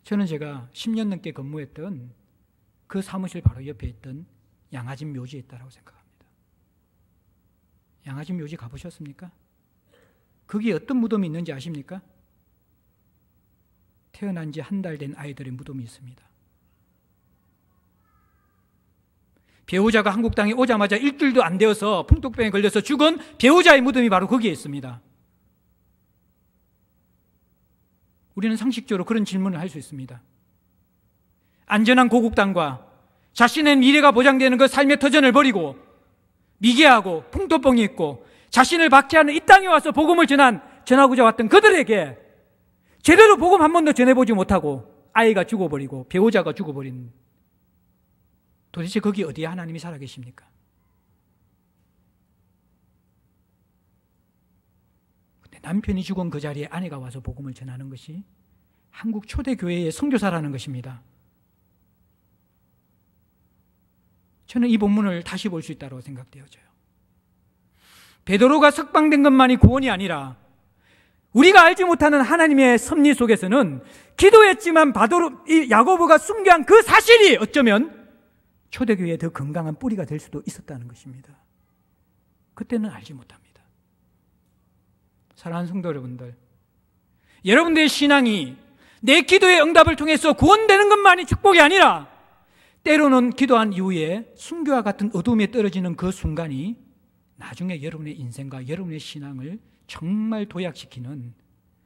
S1: 저는 제가 10년 넘게 근무했던 그 사무실 바로 옆에 있던 양아집 묘지에 있다고 생각합니다. 양아집 묘지 가보셨습니까? 거기에 어떤 무덤이 있는지 아십니까? 태어난 지 한 달 된 아이들의 무덤이 있습니다. 배우자가 한국 땅에 오자마자 일주일도 안 되어서 풍토병에 걸려서 죽은 배우자의 무덤이 바로 거기에 있습니다. 우리는 상식적으로 그런 질문을 할 수 있습니다. 안전한 고국 땅과 자신의 미래가 보장되는 그 삶의 터전을 버리고 미개하고 풍토병이 있고 자신을 박해하는 이 땅에 와서 복음을 전하고자 왔던 그들에게 제대로 복음 한 번도 전해보지 못하고 아이가 죽어버리고 배우자가 죽어버린, 도대체 거기 어디에 하나님이 살아계십니까? 근데 남편이 죽은 그 자리에 아내가 와서 복음을 전하는 것이 한국 초대교회의 선교사라는 것입니다. 저는 이 본문을 다시 볼 수 있다고 생각되어져요. 베드로가 석방된 것만이 구원이 아니라 우리가 알지 못하는 하나님의 섭리 속에서는 기도했지만 이 야고보가 순교한 그 사실이 어쩌면 초대교회의 더 건강한 뿌리가 될 수도 있었다는 것입니다. 그때는 알지 못합니다. 사랑하는 성도 여러분들, 여러분들의 신앙이 내 기도의 응답을 통해서 구원되는 것만이 축복이 아니라 때로는 기도한 이후에 순교와 같은 어둠에 떨어지는 그 순간이 나중에 여러분의 인생과 여러분의 신앙을 정말 도약시키는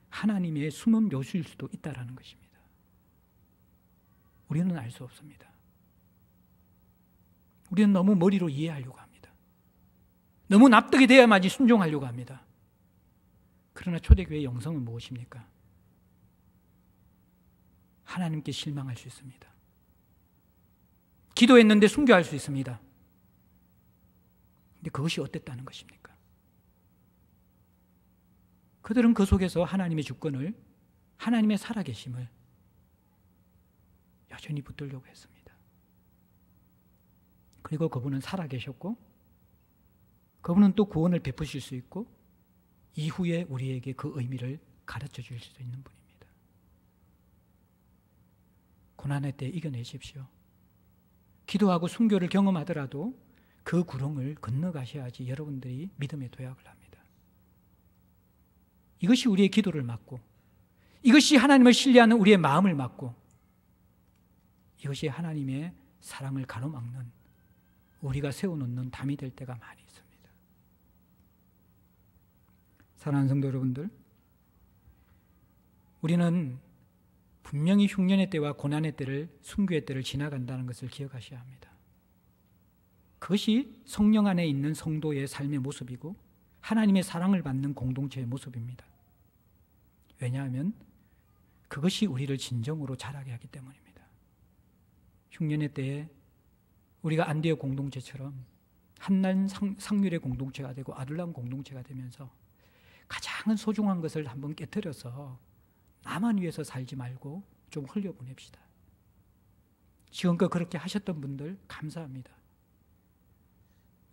S1: 하나님의 숨은 묘수일 수도 있다는 것입니다. 우리는 알 수 없습니다. 우리는 너무 머리로 이해하려고 합니다. 너무 납득이 돼야만이 순종하려고 합니다. 그러나 초대교회의 영성은 무엇입니까? 하나님께 실망할 수 있습니다. 기도했는데 순교할 수 있습니다. 근데 그것이 어땠다는 것입니까? 그들은 그 속에서 하나님의 주권을, 하나님의 살아계심을 여전히 붙들려고 했습니다. 그리고 그분은 살아계셨고 그분은 또 구원을 베푸실 수 있고 이후에 우리에게 그 의미를 가르쳐 주실 수 있는 분입니다. 고난의 때 이겨내십시오. 기도하고 순교를 경험하더라도 그 구렁을 건너가셔야지 여러분들이 믿음의 도약을 합니다. 이것이 우리의 기도를 막고, 이것이 하나님을 신뢰하는 우리의 마음을 막고, 이것이 하나님의 사랑을 가로막는, 우리가 세워놓는 담이 될 때가 많이 있습니다. 사랑하는 성도 여러분들, 우리는 분명히 흉년의 때와 고난의 때를, 순교의 때를 지나간다는 것을 기억하셔야 합니다. 그것이 성령 안에 있는 성도의 삶의 모습이고 하나님의 사랑을 받는 공동체의 모습입니다. 왜냐하면 그것이 우리를 진정으로 자라게 하기 때문입니다. 흉년의 때에 우리가 안디옥 공동체처럼 한난 상률의 공동체가 되고 아둘람 공동체가 되면서 가장 소중한 것을 한번 깨트려서 나만 위해서 살지 말고 좀 흘려보냅시다. 지금껏 그렇게 하셨던 분들 감사합니다.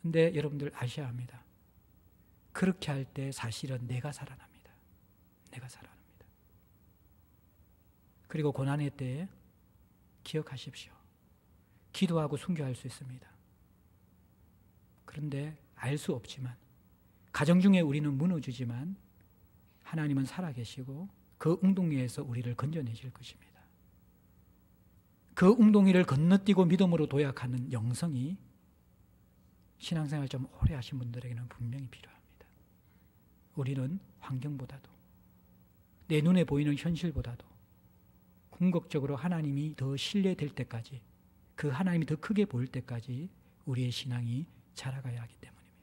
S1: 근데 여러분들 아셔야 합니다. 그렇게 할 때 사실은 내가 살아납니다. 내가 살아납니다. 그리고 고난의 때에 기억하십시오. 기도하고 순교할 수 있습니다. 그런데 알 수 없지만, 가정 중에 우리는 무너지지만 하나님은 살아계시고 그 웅덩이에서 우리를 건져내실 것입니다. 그 웅덩이를 건너뛰고 믿음으로 도약하는 영성이 신앙생활 좀 오래 하신 분들에게는 분명히 필요합니다. 우리는 환경보다도, 내 눈에 보이는 현실보다도 궁극적으로 하나님이 더 신뢰될 때까지, 그 하나님이 더 크게 보일 때까지 우리의 신앙이 자라가야 하기 때문입니다.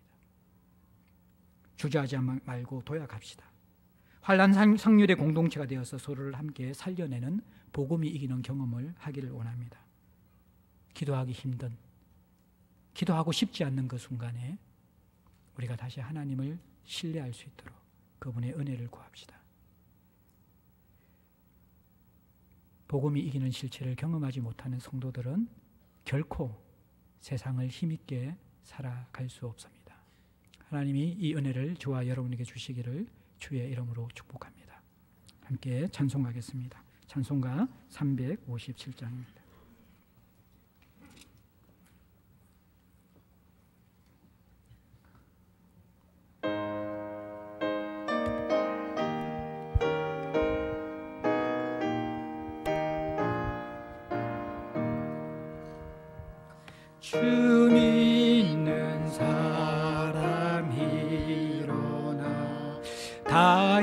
S1: 주저하지 말고 도약합시다. 환난 상률의 공동체가 되어서 서로를 함께 살려내는 복음이 이기는 경험을 하기를 원합니다. 기도하기 힘든, 기도하고 싶지 않는 그 순간에 우리가 다시 하나님을 신뢰할 수 있도록 그분의 은혜를 구합시다. 복음이 이기는 실체를 경험하지 못하는 성도들은 결코 세상을 힘있게 살아갈 수 없습니다. 하나님이 이 은혜를 저와 여러분에게 주시기를 주의 이름으로 축복합니다. 함께 찬송하겠습니다. 찬송가 357장입니다. 주 믿는 사람이 일어나 다